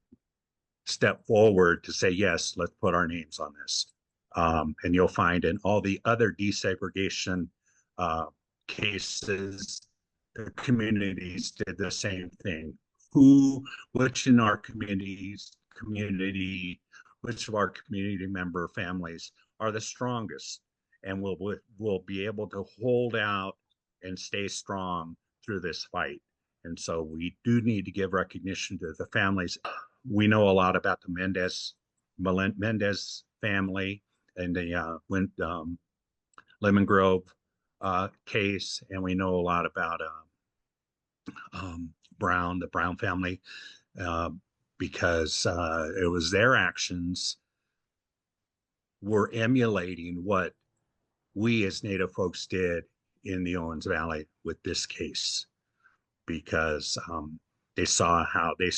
step forward to say, yes, let's put our names on this. And you'll find in all the other desegregation cases, the communities did the same thing. Which in our community, which of our community member families are the strongest and will be able to hold out and stay strong through this fight. And so we do need to give recognition to the families. We know a lot about the Mendez family and the Lemon Grove case, and we know a lot about the Brown family, because it was their actions were emulating what we as Native folks did in the Owens Valley with this case, because they saw how they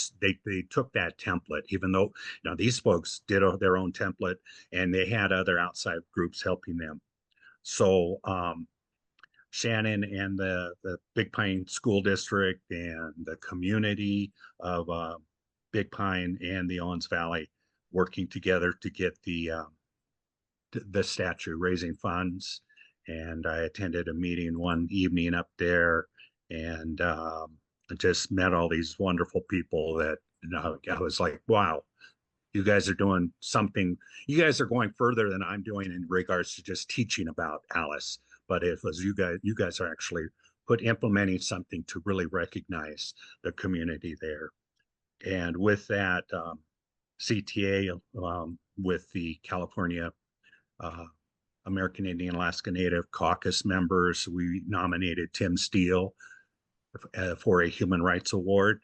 took that template, even though these folks did their own template and they had other outside groups helping them. So Shannon and the Big Pine School District and the community of Big Pine and the Owens Valley working together to get the statue, raising funds. And I attended a meeting one evening up there and just met all these wonderful people that I was like, wow, you guys are doing something. You guys are going further than I'm doing in regards to just teaching about Alice. But it was you guys are actually implementing something to really recognize the community there. And with that, CTA with the California American Indian Alaska Native Caucus members, we nominated Tim Steele for a Human Rights Award.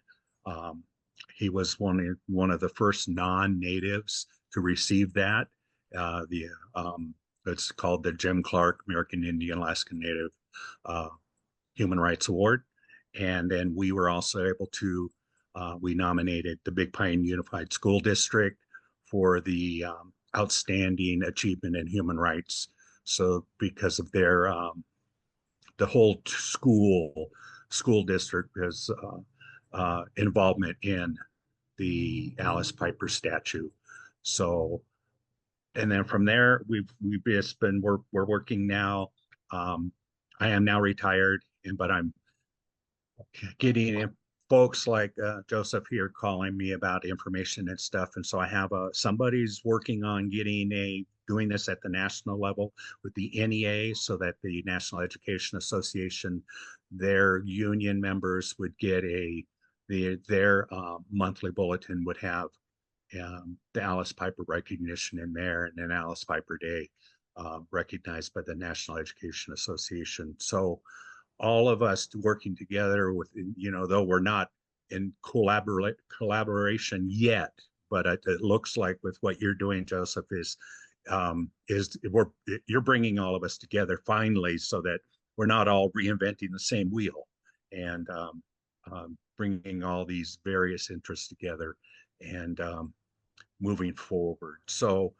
He was one of the first non-natives to receive that. It's called the Jim Clark American Indian Alaska Native Human Rights Award. And then we were also able to, we nominated the Big Pine Unified School District for the outstanding achievement in human rights. So because of their, the whole school district has involvement in the Alice Piper statue. So, and then from there, we've just been, we're working now. I am now retired, but I'm getting folks like Joseph here calling me about information and stuff. And so I have somebody's working on doing this at the national level with the NEA, so that the National Education Association, their union members would get their monthly bulletin would have the Alice Piper recognition in there, and then Alice Piper Day recognized by the National Education Association. So all of us working together with, though we're not in collaboration yet, but it looks like with what you're doing, Joseph, you're bringing all of us together finally, so that we're not all reinventing the same wheel, and bringing all these various interests together and moving forward. So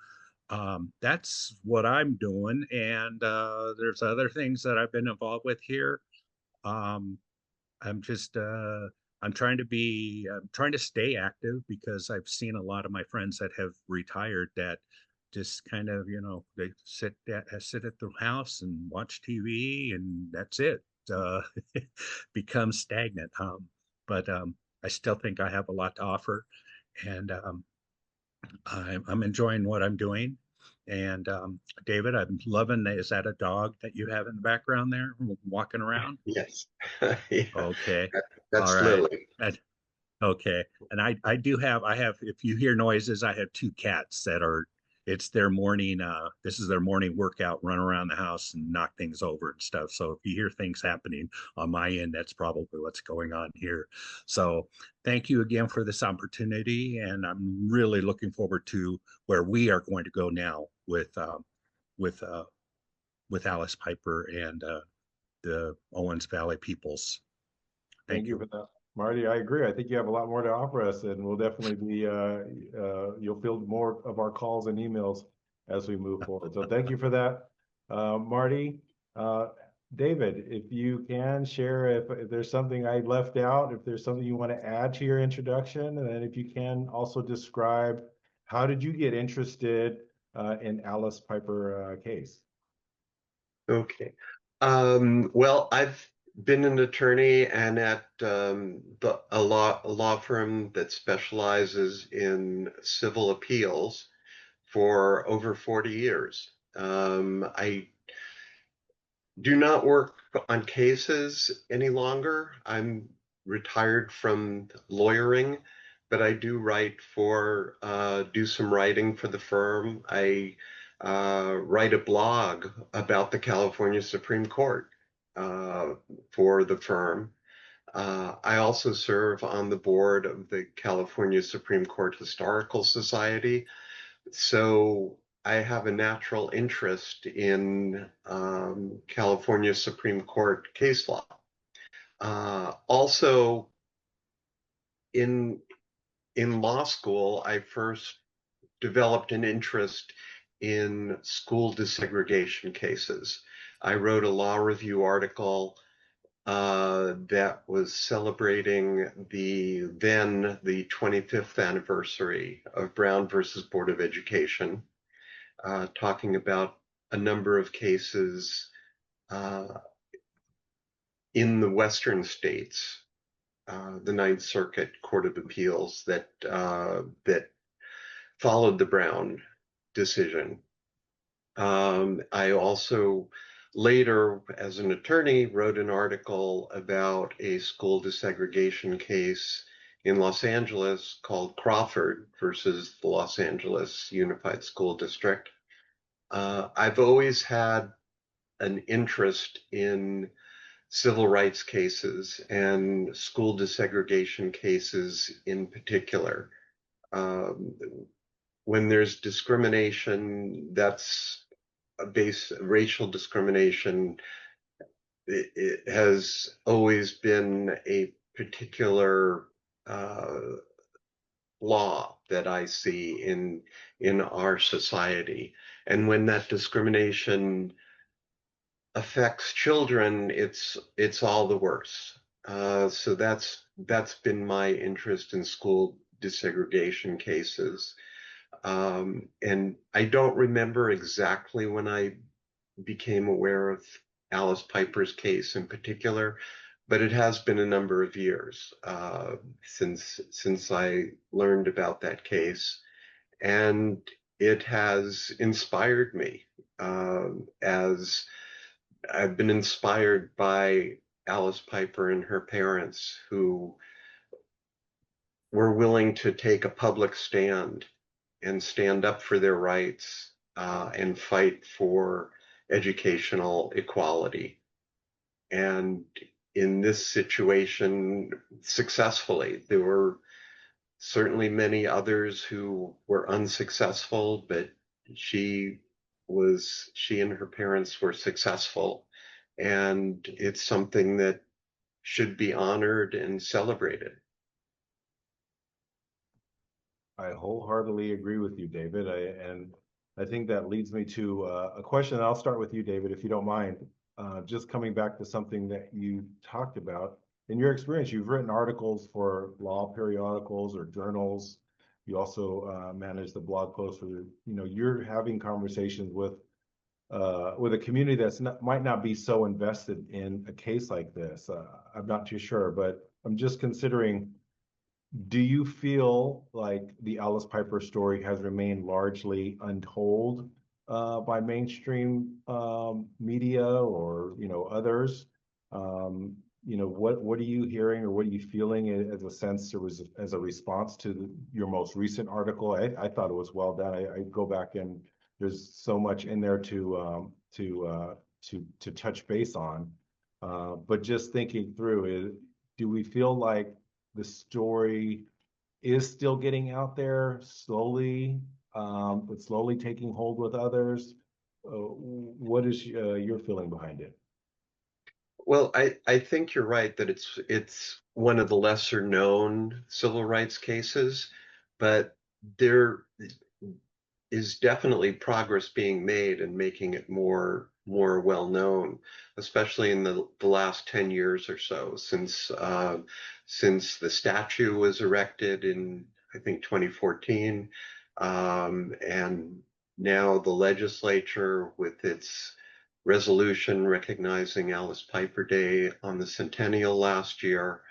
that's what I'm doing. And there's other things that I've been involved with here. I'm trying to stay active, because I've seen a lot of my friends that have retired that just they sit at the house and watch TV, and that's it. becomes stagnant. But I still think I have a lot to offer, and I'm enjoying what I'm doing. And David, I'm loving that. Is that a dog that you have in the background there walking around? Yes. Yeah, Okay. that's All right. Lily. Okay. And I have, if you hear noises, I have two cats that are, it's their morning, this is their morning workout, run around the house and knock things over and stuff. So if you hear things happening on my end, that's probably what's going on here. So thank you again for this opportunity. And I'm really looking forward to where we are going to go now with, with Alice Piper and the Owens Valley peoples. Thank you for that, Marty. I agree. I think you have a lot more to offer us, and we'll definitely be, you'll field more of our calls and emails as we move forward. So thank you for that, Marty. David, if you can share if there's something I left out, if there's something you want to add to your introduction, and then if you can also describe how did you get interested in Alice Piper case? Okay. Well, I've been an attorney and at a law firm that specializes in civil appeals for over 40 years. I do not work on cases any longer. I'm retired from lawyering, but I do do some writing for the firm. I write a blog about the California Supreme Court for the firm. I also serve on the board of the California Supreme Court Historical Society. So I have a natural interest in California Supreme Court case law. Also, in law school, I first developed an interest in school desegregation cases. I wrote a law review article that was celebrating the 25th anniversary of Brown versus Board of Education, talking about a number of cases in the Western states, the Ninth Circuit Court of Appeals that followed the Brown decision. I also later, as an attorney, wrote an article about a school desegregation case in Los Angeles called Crawford versus the Los Angeles Unified School District. I've always had an interest in civil rights cases and school desegregation cases in particular. When there's discrimination, that's racial discrimination. It has always been a particular law that I see in our society. And when that discrimination affects children, it's all the worse. So that's been my interest in school desegregation cases. And I don't remember exactly when I became aware of Alice Piper's case in particular, but it has been a number of years since I learned about that case, and it has inspired me as I've been inspired by Alice Piper and her parents, who were willing to take a public stand and stand up for their rights and fight for educational equality. And in this situation, successfully. There were certainly many others who were unsuccessful, but she and her parents were successful. And it's something that should be honored and celebrated. I wholeheartedly agree with you, David. And I think that leads me to a question. I'll start with you, David, if you don't mind. Just coming back to something that you talked about. In your experience, you've written articles for law periodicals or journals. You also manage the blog post for, you're having conversations with with a community that's might not be so invested in a case like this. I'm not too sure, but I'm just considering, do you feel like the Alice Piper story has remained largely untold by mainstream media or others? What are you hearing or what are you feeling as a sense or as a response to your most recent article? I thought it was well done. I go back and there's so much in there to touch base on. But just thinking through it, do we feel like the story is still getting out there slowly, but slowly taking hold with others? What is your feeling behind it? Well, I think you're right that it's one of the lesser known civil rights cases, but there is definitely progress being made and making it more well known, especially in the last 10 years or so since the statue was erected in I think 2014, and now the legislature with its resolution recognizing Alice Piper Day on the centennial last year,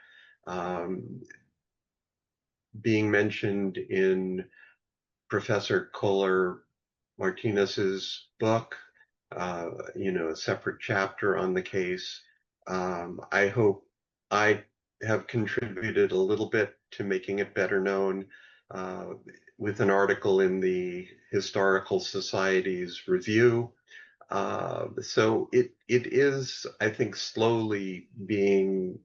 being mentioned in Professor Kohler Martinez's book, a separate chapter on the case. I hope I have contributed a little bit to making it better known with an article in the Historical Society's review. So it is, I think, slowly being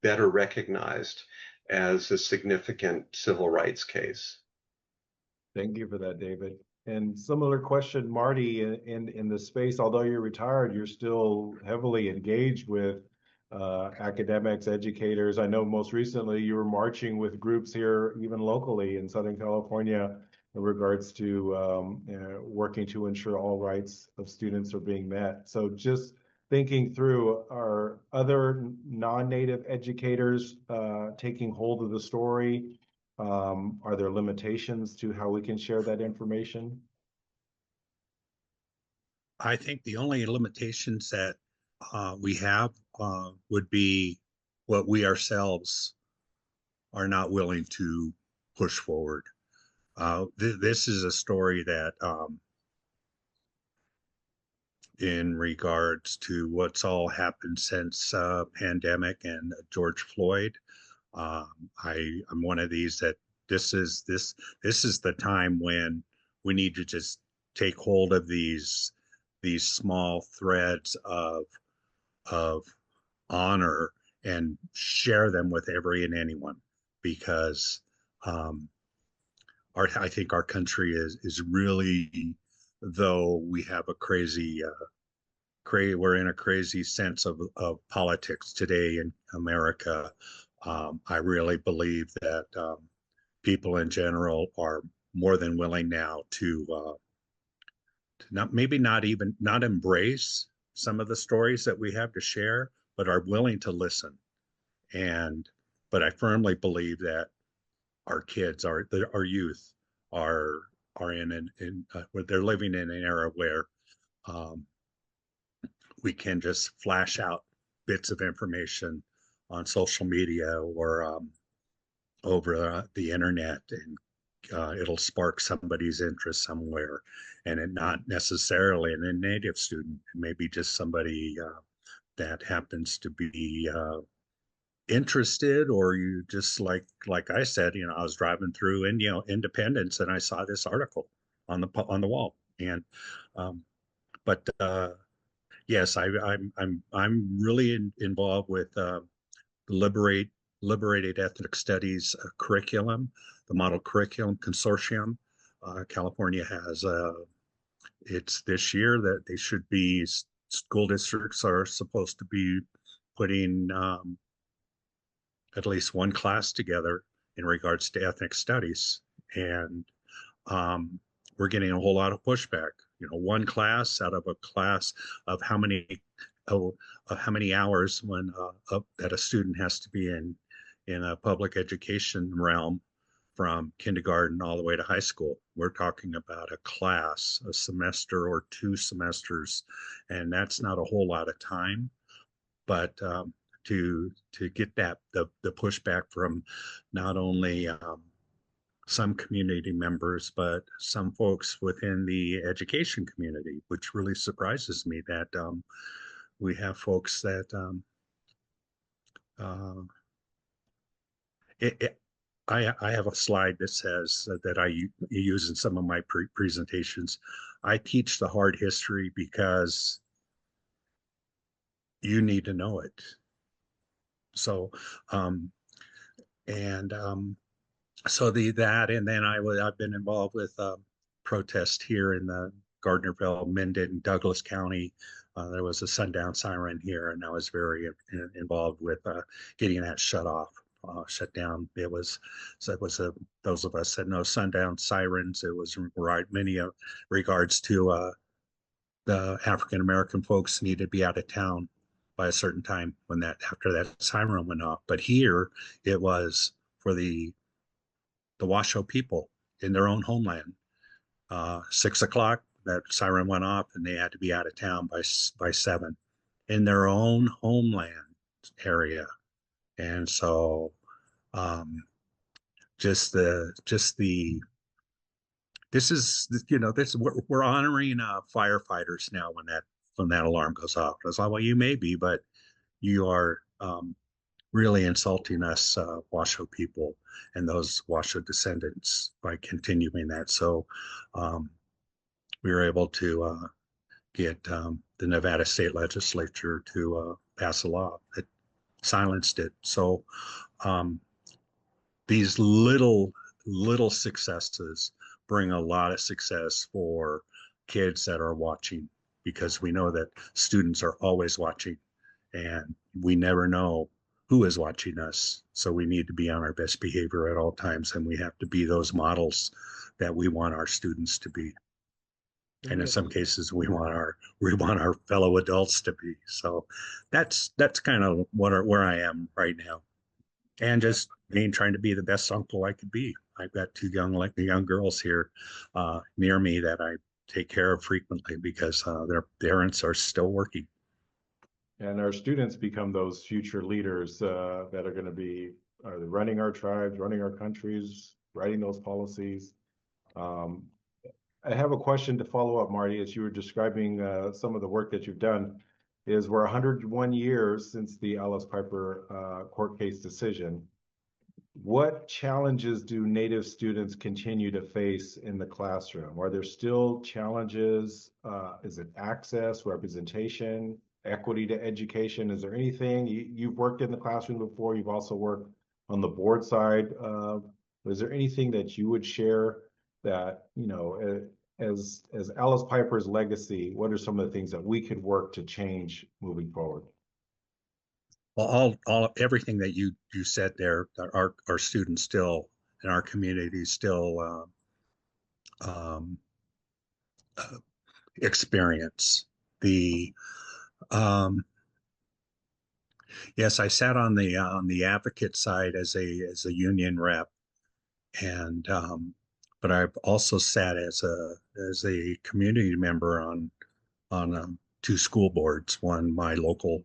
better recognized as a significant civil rights case. Thank you for that, David. And similar question, Marty, in the space, although you're retired, you're still heavily engaged with academics, educators. I know most recently you were marching with groups here, even locally in Southern California, in regards to working to ensure all rights of students are being met. So just thinking through, are other non-native educators taking hold of the story? Are there limitations to how we can share that information? I think the only limitations that we have would be what we ourselves are not willing to push forward. This is a story that, in regards to what's all happened since pandemic and George Floyd, I'm one of these that this is the time when we need to just take hold of these small threads of honor and share them with every and anyone, because I think our country is really, though we have a we're in a crazy sense of politics today in America. I really believe that people in general are more than willing now to not embrace some of the stories that we have to share, but are willing to listen. But I firmly believe that our kids, our youth, are they're living in an era where we can just flash out bits of information on social media or over the internet, and it'll spark somebody's interest somewhere, and it not necessarily a native student, maybe just somebody that happens to be interested, or you just like I said, I was driving through Independence and I saw this article on the wall, and but yes, I'm really involved with the Liberated Ethnic Studies curriculum, the Model Curriculum Consortium. California has it's this year that they should be, school districts are supposed to be putting at least one class together in regards to ethnic studies, and we're getting a whole lot of pushback. One class out of a class of how many hours when that a student has to be in a public education realm. from kindergarten all the way to high school. We're talking about a class, a semester or 2 semesters, and that's not a whole lot of time. But to get that the pushback from not only some community members, but some folks within the education community, which really surprises me that we have folks that uh, I have a slide that says that I use in some of my presentations. I teach the hard history because you need to know it. So, and so that, and then I've been involved with protest here in the Gardnerville, Minden, Douglas County. There was a sundown siren here, and I was very involved with getting that shut down. Those of us said no sundown sirens. It was right many regards to the African American folks needed to be out of town by a certain time after that siren went off. But here it was for the Washoe people in their own homeland. 6 o'clock, that siren went off, and they had to be out of town by 7 in their own homeland area. And so, this is, we're honoring firefighters now when that alarm goes off. I was like, well, you may be, but you are really insulting us Washoe people and those Washoe descendants by continuing that. So we were able to get the Nevada State Legislature to pass a law that silenced it. So these little successes bring a lot of success for kids that are watching, because we know that students are always watching and we never know who is watching us. So we need to be on our best behavior at all times, and we have to be those models that we want our students to be. And in some cases, we want our fellow adults to be. So that's kind of where I am right now, and just trying to be the best uncle I could be. I've got 2 young girls here near me that I take care of frequently because their parents are still working. And our students become those future leaders that are going to be running our tribes, running our countries, writing those policies. I have a question to follow up, Marty, as you were describing some of the work that you've done. We're 101 years since the Alice Piper court case decision. What challenges do Native students continue to face in the classroom? Are there still challenges? Is it access, representation, equity to education? Is there anything? You've worked in the classroom before. You've also worked on the board side. Is there anything that you would share that, as Alice Piper's legacy, what are some of the things that we could work to change moving forward? Well, everything that you said there, our students still in our community still experience. Yes, I sat on the advocate side as a union rep, and but I've also sat as a community member on 2 school boards. One, my local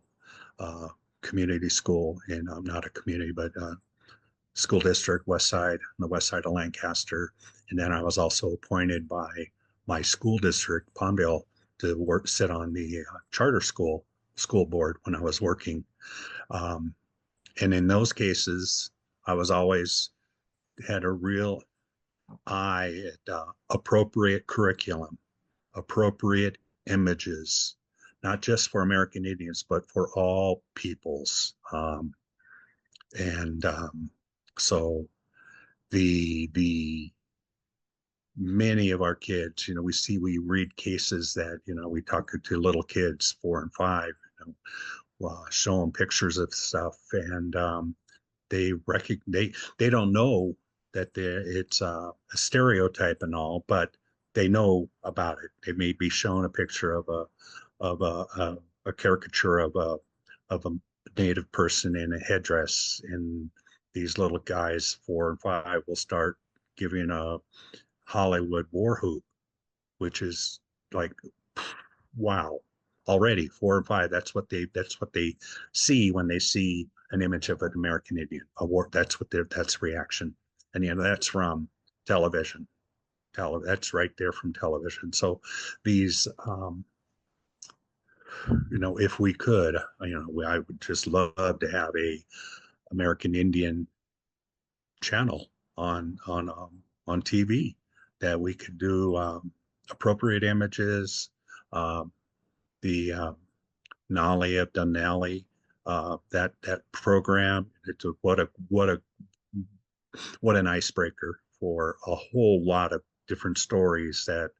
community school, and not a community, but school district, West Side, on the west side of Lancaster. And then I was also appointed by my school district, Palmdale, to sit on the charter school board when I was working. And in those cases, I was always had a real eye at appropriate curriculum, appropriate images, not just for American Indians, but for all peoples. So the many of our kids, we read cases that, we talk to little kids, 4 and 5, show them pictures of stuff, and they don't know that it's a stereotype and all, but they know about it. They may be shown a picture of a caricature of a Native person in a headdress, and these little guys, 4 and 5, will start giving a Hollywood war whoop, which is like, wow, already 4 and 5. That's what they see when they see an image of an American Indian, a war. That's reaction, and that's from television. That's right there from television. So these, if we could, I would just love to have a American Indian channel on TV that we could do appropriate images. The Nali of Denali, that program. It's what an icebreaker for a whole lot of different stories that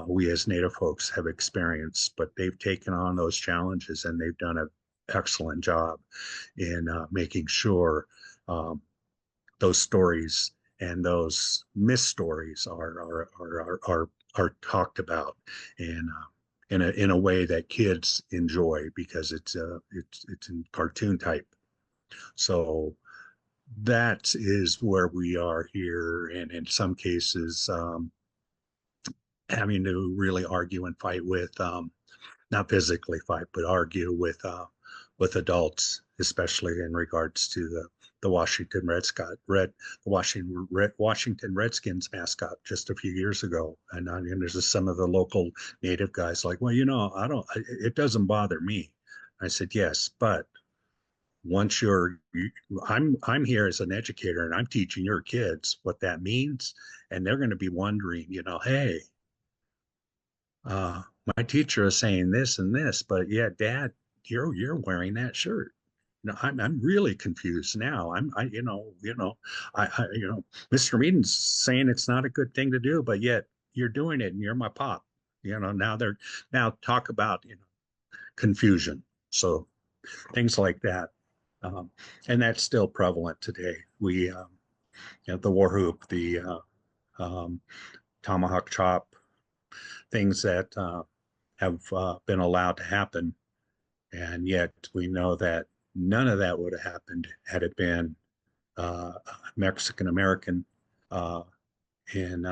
we as Native folks have experienced. But they've taken on those challenges and they've done an excellent job in making sure those stories and those missed stories are talked about and in a way that kids enjoy because it's in cartoon type. So that is where we are here, and in some cases having to really argue and fight with not physically fight, but argue with adults, especially in regards to the Washington Washington Redskins mascot just a few years ago. And I mean, there's just some of the local Native guys like, well, it doesn't bother me. I said, yes, but once I'm here as an educator and I'm teaching your kids what that means, and they're going to be wondering, hey, my teacher is saying this and this, but yeah, Dad, you're wearing that shirt. No, I'm really confused now. Mr. Meaden's saying it's not a good thing to do, but yet you're doing it and you're my pop. Now talk about confusion. So things like that. And that's still prevalent today. We the war hoop, the tomahawk chop, things that have been allowed to happen. And yet we know that none of that would have happened had it been Mexican American in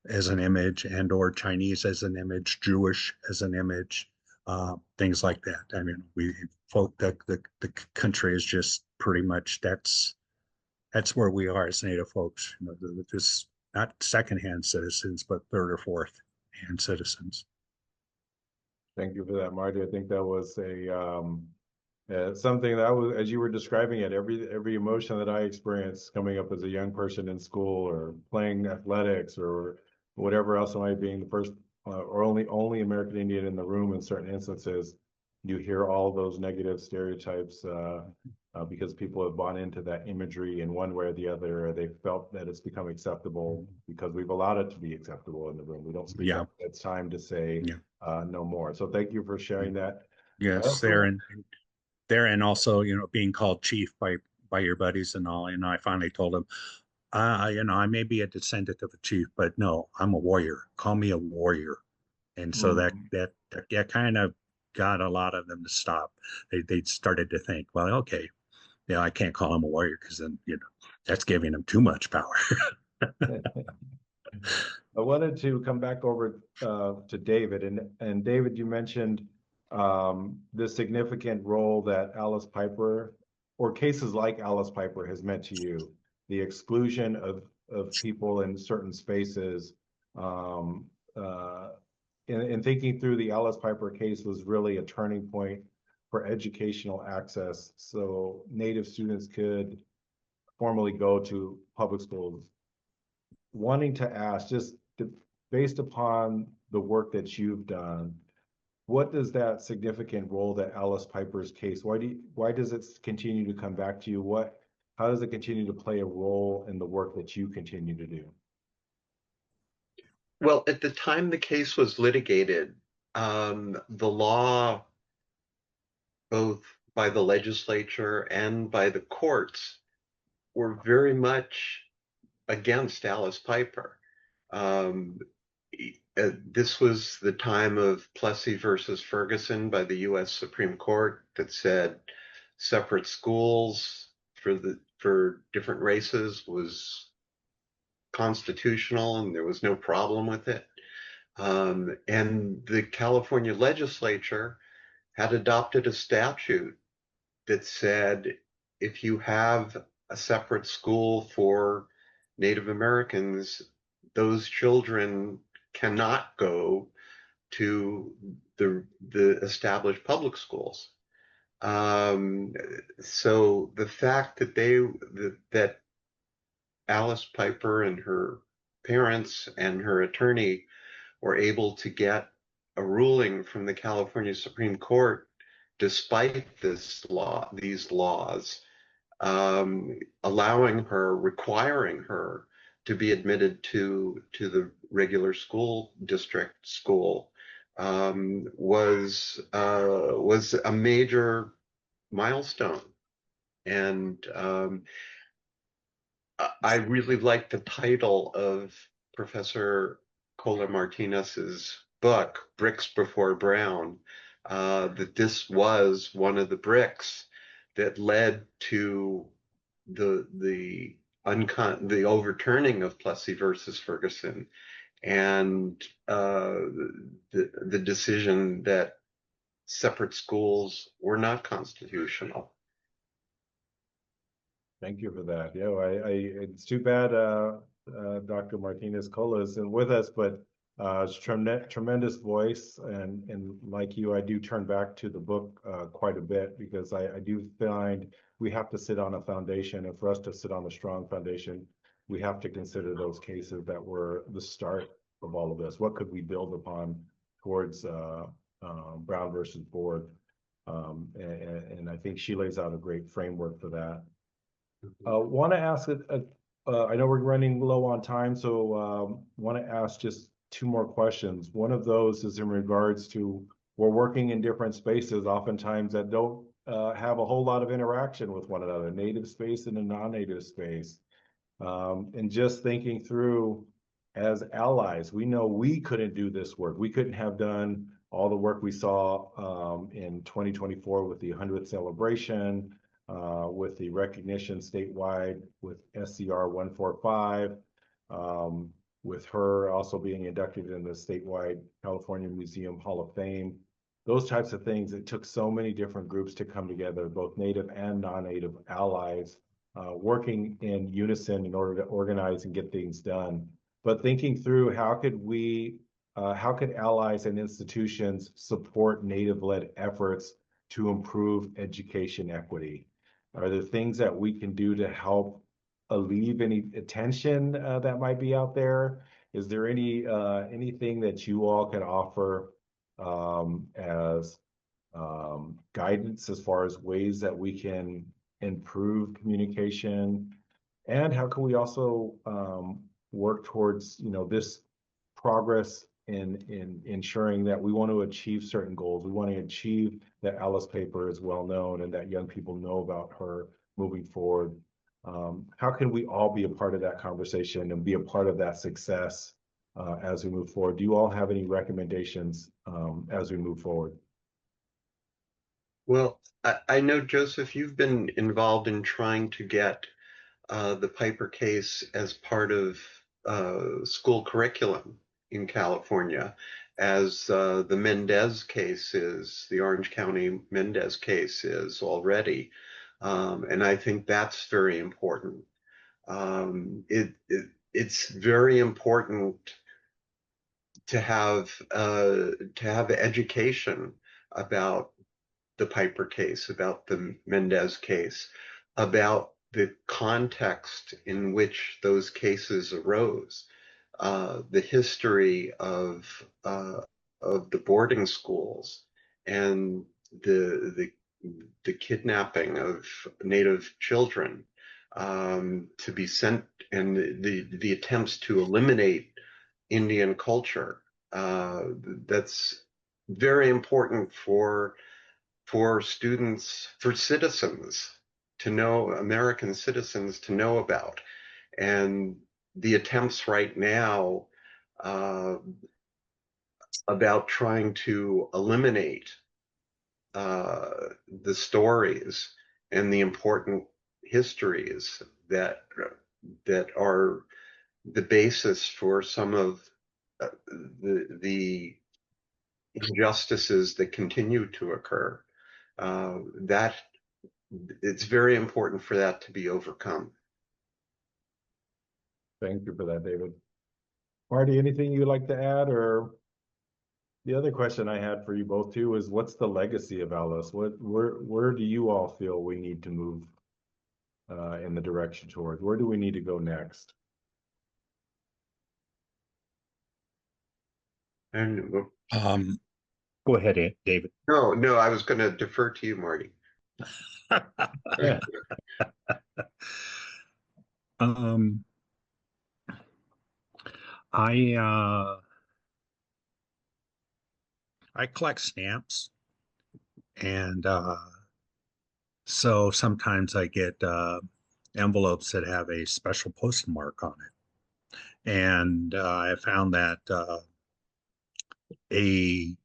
as an image, and or Chinese as an image, Jewish as an image, things like that. I mean, the country is just pretty much that's where we are as Native folks. Just not secondhand citizens, but third or fourth hand citizens. Thank you for that, Marty. I think that was something that was, as you were describing it, every emotion that I experienced coming up as a young person in school or playing athletics or whatever else it might be, being the first or only American Indian in the room in certain instances, you hear all those negative stereotypes because people have bought into that imagery in one way or the other, or they felt that it's become acceptable because we've allowed it to be acceptable in the room. We don't speak up. It's time to say no more. So thank you for sharing that. Yes, there and also being called chief by your buddies and all. I finally told them, I may be a descendant of a chief, but no, I'm a warrior. Call me a warrior. And so that kind of got a lot of them to stop. They started to think, well, okay, I can't call him a warrior because then that's giving him too much power. I wanted to come back over to David, and David, you mentioned the significant role that Alice Piper, or cases like Alice Piper, has meant to you. The exclusion of people in certain spaces. In thinking through the Alice Piper case was really a turning point for educational access, so Native students could formally go to public schools. Wanting to ask, just based upon the work that you've done, what does that significant role that Alice Piper's case, why does it continue to come back to you? How does it continue to play a role in the work that you continue to do? Well, at the time the case was litigated, the law, both by the legislature and by the courts, were very much against Alice Piper. This was the time of Plessy versus Ferguson by the U.S. Supreme Court that said separate schools for different races was constitutional, and there was no problem with it. And the California legislature had adopted a statute that said if you have a separate school for Native Americans, those children cannot go to the established public schools. So the fact that that Alice Piper and her parents and her attorney were able to get a ruling from the California Supreme Court despite these laws, allowing her, requiring her to be admitted to the regular school district school, was a major milestone. And I really like the title of Professor Cola Martinez's book, Bricks Before Brown, that this was one of the bricks that led to the overturning of Plessy versus Ferguson, and the decision that separate schools were not constitutional. Thank you for that. Yeah, it's too bad Dr. Martinez Cola isn't with us, but it's tremendous voice, and like you, I do turn back to the book quite a bit, because I do find we have to sit on a foundation, and for us to sit on a strong foundation, we have to consider those cases that were the start of all of this. What could we build upon towards Brown versus Board? And I think she lays out a great framework for that. Want to ask I know we're running low on time, so want to ask just two more questions. One of those is in regards to, we're working in different spaces, oftentimes that don't have a whole lot of interaction with one another, native space and a non-native space. And just thinking through, as allies, we know we couldn't do this work. We couldn't have done all the work we saw in 2024 with the 100th celebration, with the recognition statewide with SCR 145, with her also being inducted in the statewide California Museum Hall of Fame. Those types of things, it took so many different groups to come together, both native and non-native allies, working in unison in order to organize and get things done. But thinking through, how could allies and institutions support native-led efforts to improve education equity? Are there things that we can do to help alleviate any tension that might be out there? Is there anything that you all can offer as guidance as far as ways that we can improve communication? And how can we also work towards, this progress in ensuring that we want to achieve certain goals? We want to achieve that Alice Paper is well known and that young people know about her moving forward. How can we all be a part of that conversation and be a part of that success as we move forward? Do you all have any recommendations as we move forward? Well, I know, Joseph, you've been involved in trying to get the Piper case as part of school curriculum in California, as the Mendez case is, the Orange County Mendez case is already. And I think that's very important. It's very important to have education about the Piper case, about the Mendez case, about the context in which those cases arose, the history of the boarding schools, and the kidnapping of Native children to be sent, and the attempts to eliminate Indian culture. That's very important for students, for citizens to know, American citizens to know about. And the attempts right now about trying to eliminate the stories and the important histories that are the basis for some of the injustices that continue to occur. That it's very important for that to be overcome. Thank you for that, David. Marty, anything you'd like to add? Or the other question I had for you both too is, what's the legacy of Alice? Where do you all feel we need to move in the direction towards? Where do we need to go next? And Go ahead, David. no, I was going to defer to you, Marty. I collect stamps, and so sometimes I get envelopes that have a special postmark on it, and I found that a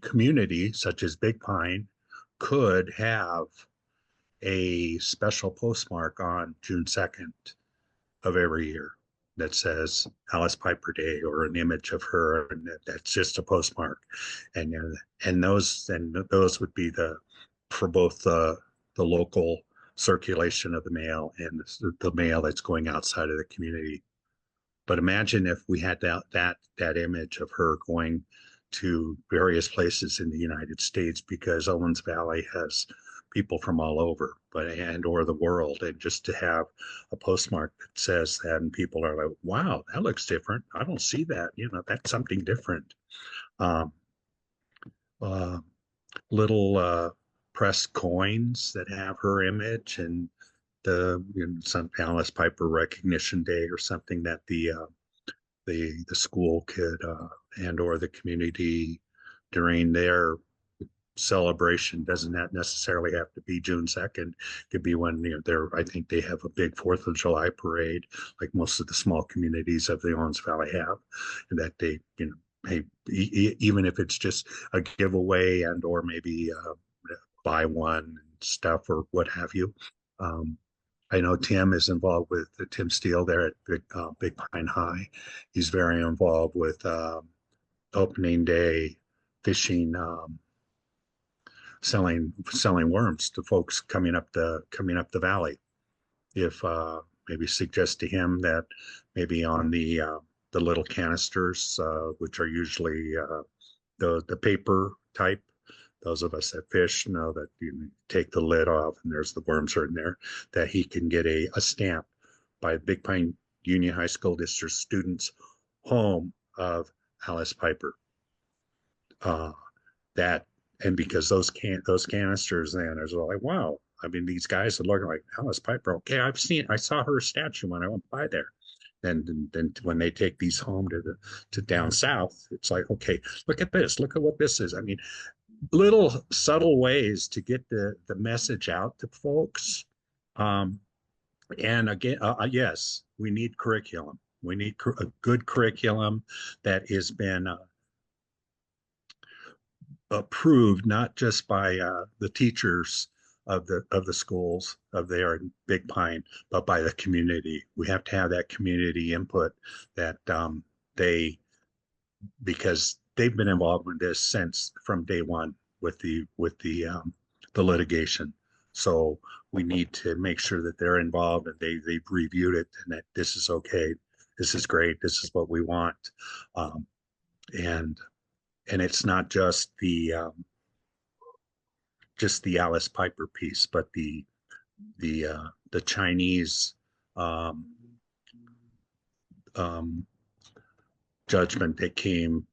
community such as Big Pine could have a special postmark on June 2nd of every year that says Alice Piper Day, or an image of her, and that's just a postmark. And those would be for both the local circulation of the mail and the mail that's going outside of the community. But imagine if we had that image of her going to various places in the United States, because Owens Valley has people from all over, or the world, and just to have a postmark that says that, and people are like, wow, that looks different. I don't see that. That's something different. Little pressed coins that have her image, and some Alice Piper Recognition Day or something that the school could or the community during their celebration. Doesn't that necessarily have to be June 2nd? It could be when I think they have a big 4th of July parade, like most of the small communities of the Owens Valley have, and that they, hey, even if it's just a giveaway and or maybe buy one stuff or what have you. I know Tim is involved with Tim Steele there at Big Pine High. He's very involved with opening day fishing, selling worms to folks coming up the valley. If maybe suggest to him that maybe on the little canisters, which are usually the paper type. Those of us that fish know that you take the lid off and there's the worms are in there, that he can get a stamp by Big Pine Union High School District students, home of Alice Piper. And because those canisters then is like, wow, I mean, these guys are looking like Alice Piper. Okay, I saw her statue when I went by there. And then when they take these home to down south, it's like, okay, look at this, look at what this is. I mean, little subtle ways to get the message out to folks. And again, yes, we need curriculum. We need a good curriculum that has been approved not just by the teachers of the schools of there in Big Pine, but by the community. We have to have that community input that because they've been involved with this since from day one with the litigation. So we need to make sure that they're involved and they've reviewed it and that this is okay, this is great, this is what we want. And it's not just the Alice Piper piece, but the Chinese judgment that came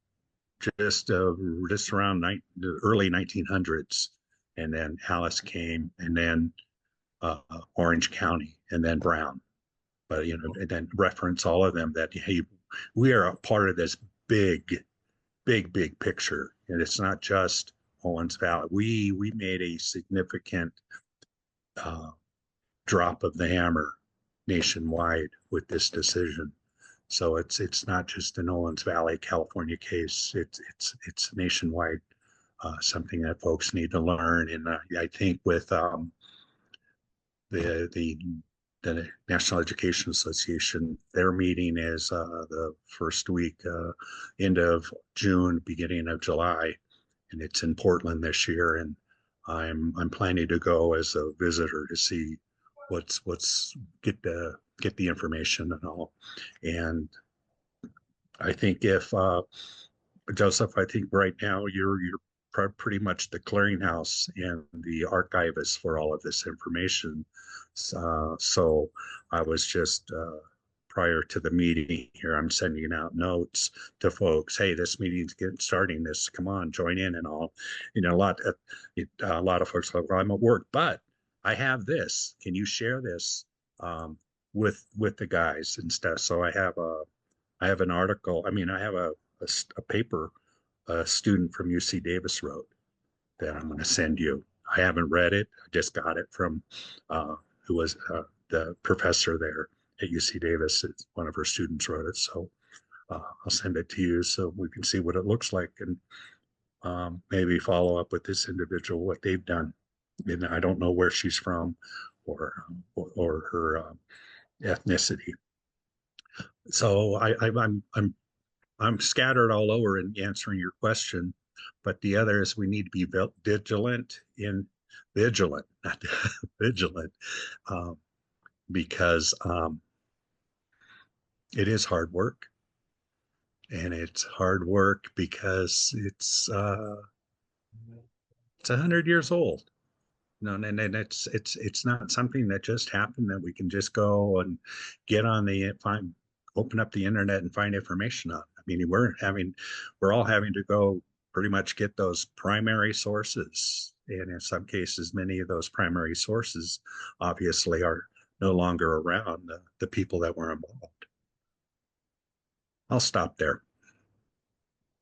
just around the early 1900s, and then Alice came, and then Orange County, and then Brown. But and then reference all of them that, hey, we are a part of this big picture, and it's not just Owens Valley. We made a significant drop of the hammer nationwide with this decision. So it's not just an Owens Valley, California case. It's nationwide, something that folks need to learn. And I think with the National Education Association, their meeting is the first week, end of June, beginning of July, and it's in Portland this year. And I'm planning to go as a visitor to see get the information and all. And I think if Joseph, I think right now you're pretty much the clearinghouse and the archivist for all of this information. So I was just prior to the meeting here, I'm sending out notes to folks. Hey, this meeting's starting. Come on, join in and all. You know, a lot of folks are like, well, I'm at work, but I have this. Can you share this with the guys and stuff? So I have an article. I mean, I have a paper a student from UC Davis wrote that I'm going to send you. I haven't read it. I just got it from who was the professor there at UC Davis. One of her students wrote it. So I'll send it to you so we can see what it looks like and maybe follow up with this individual, what they've done. And I don't know where she's from or her ethnicity. So I'm scattered all over in answering your question, but the other is we need to be vigilant, not vigilant, because it is hard work, and it's hard work because it's 100 years old. No, and it's not something that just happened that we can just go and get on open up the internet and find information on. I mean, we're all having to go pretty much get those primary sources. And in some cases, many of those primary sources obviously are no longer around the people that were involved. I'll stop there.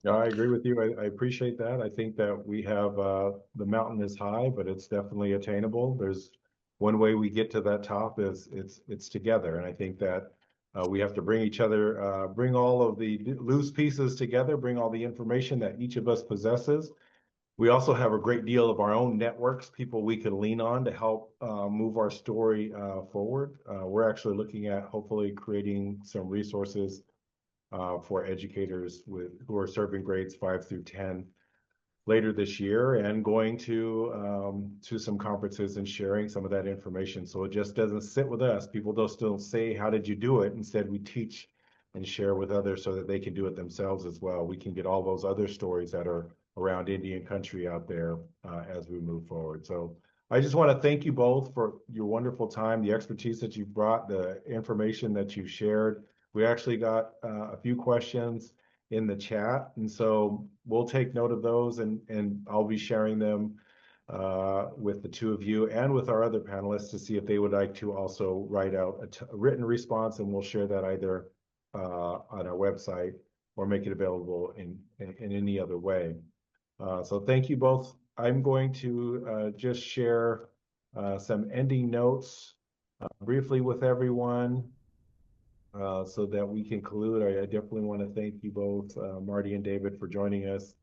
No, I agree with you. I appreciate that. I think that we have the mountain is high, but it's definitely attainable. There's one way we get to that top is it's together. And I think that we have to bring bring all of the loose pieces together, bring all the information that each of us possesses. We also have a great deal of our own networks, people we can lean on to help move our story forward. We're actually looking at hopefully creating some resources for educators who are serving grades 5 through 10 later this year, and going to some conferences and sharing some of that information. So it just doesn't sit with us. People don't still say, how did you do it? Instead, we teach and share with others so that they can do it themselves as well. We can get all those other stories that are around Indian country out there as we move forward. So I just want to thank you both for your wonderful time, the expertise that you've brought, the information that you've shared. We actually got a few questions in the chat, and so we'll take note of those, and I'll be sharing them with the two of you and with our other panelists to see if they would like to also write out a written response, and we'll share that either on our website or make it available in any other way. So thank you both. I'm going to just share some ending notes briefly with everyone. So that we can conclude. I definitely want to thank you both, Marty and David, for joining us.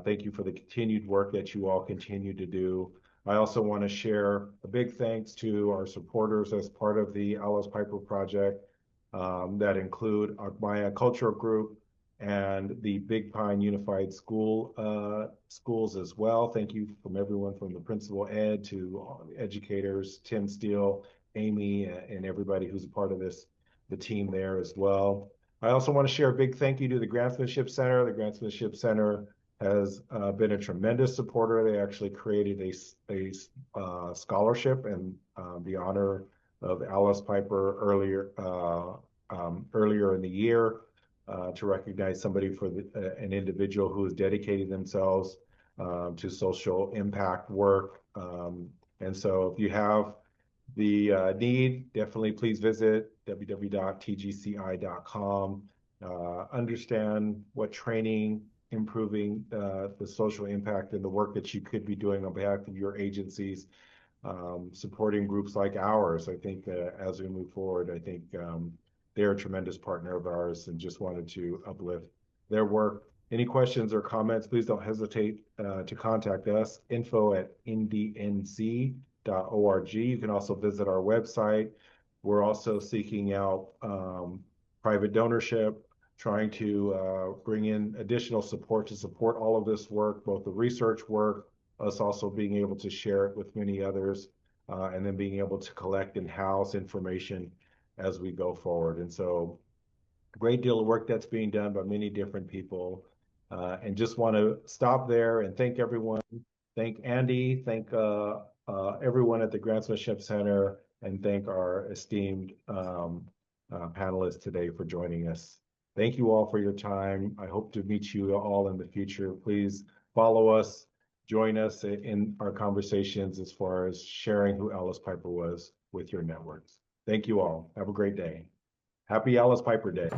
Thank you for the continued work that you all continue to do. I also want to share a big thanks to our supporters as part of the Alice Piper Project that include our Maya Cultural Group and the Big Pine Unified Schools as well. Thank you from everyone from the principal ed to educators, Tim Steele, Amy, and everybody who's a part of the team there as well. I also want to share a big thank you to the Grantsmanship Center. The Grantsmanship Center has been a tremendous supporter. They actually created a scholarship in the honor of Alice Piper earlier in the year to recognize somebody for an individual who has dedicated themselves to social impact work. And so if you have the need, definitely please visit www.tgci.com. Understand what training, improving the social impact and the work that you could be doing on behalf of your agencies, supporting groups like ours. I think as we move forward, I think they're a tremendous partner of ours, and just wanted to uplift their work. Any questions or comments, please don't hesitate to contact us, info@indnc.org. alicepiper.org. You can also visit our website. We're also seeking out private donorship, trying to bring in additional support to support all of this work, both the research work, us also being able to share it with many others, and then being able to collect and house information as we go forward. And so a great deal of work that's being done by many different people. And just want to stop there and thank everyone. Thank Andy, thank everyone at the Grantsmanship Center, and thank our esteemed panelists today for joining us. Thank you all for your time. I hope to meet you all in the future. Please follow us, join us in our conversations as far as sharing who Alice Piper was with your networks. Thank you all. Have a great day. Happy Alice Piper Day.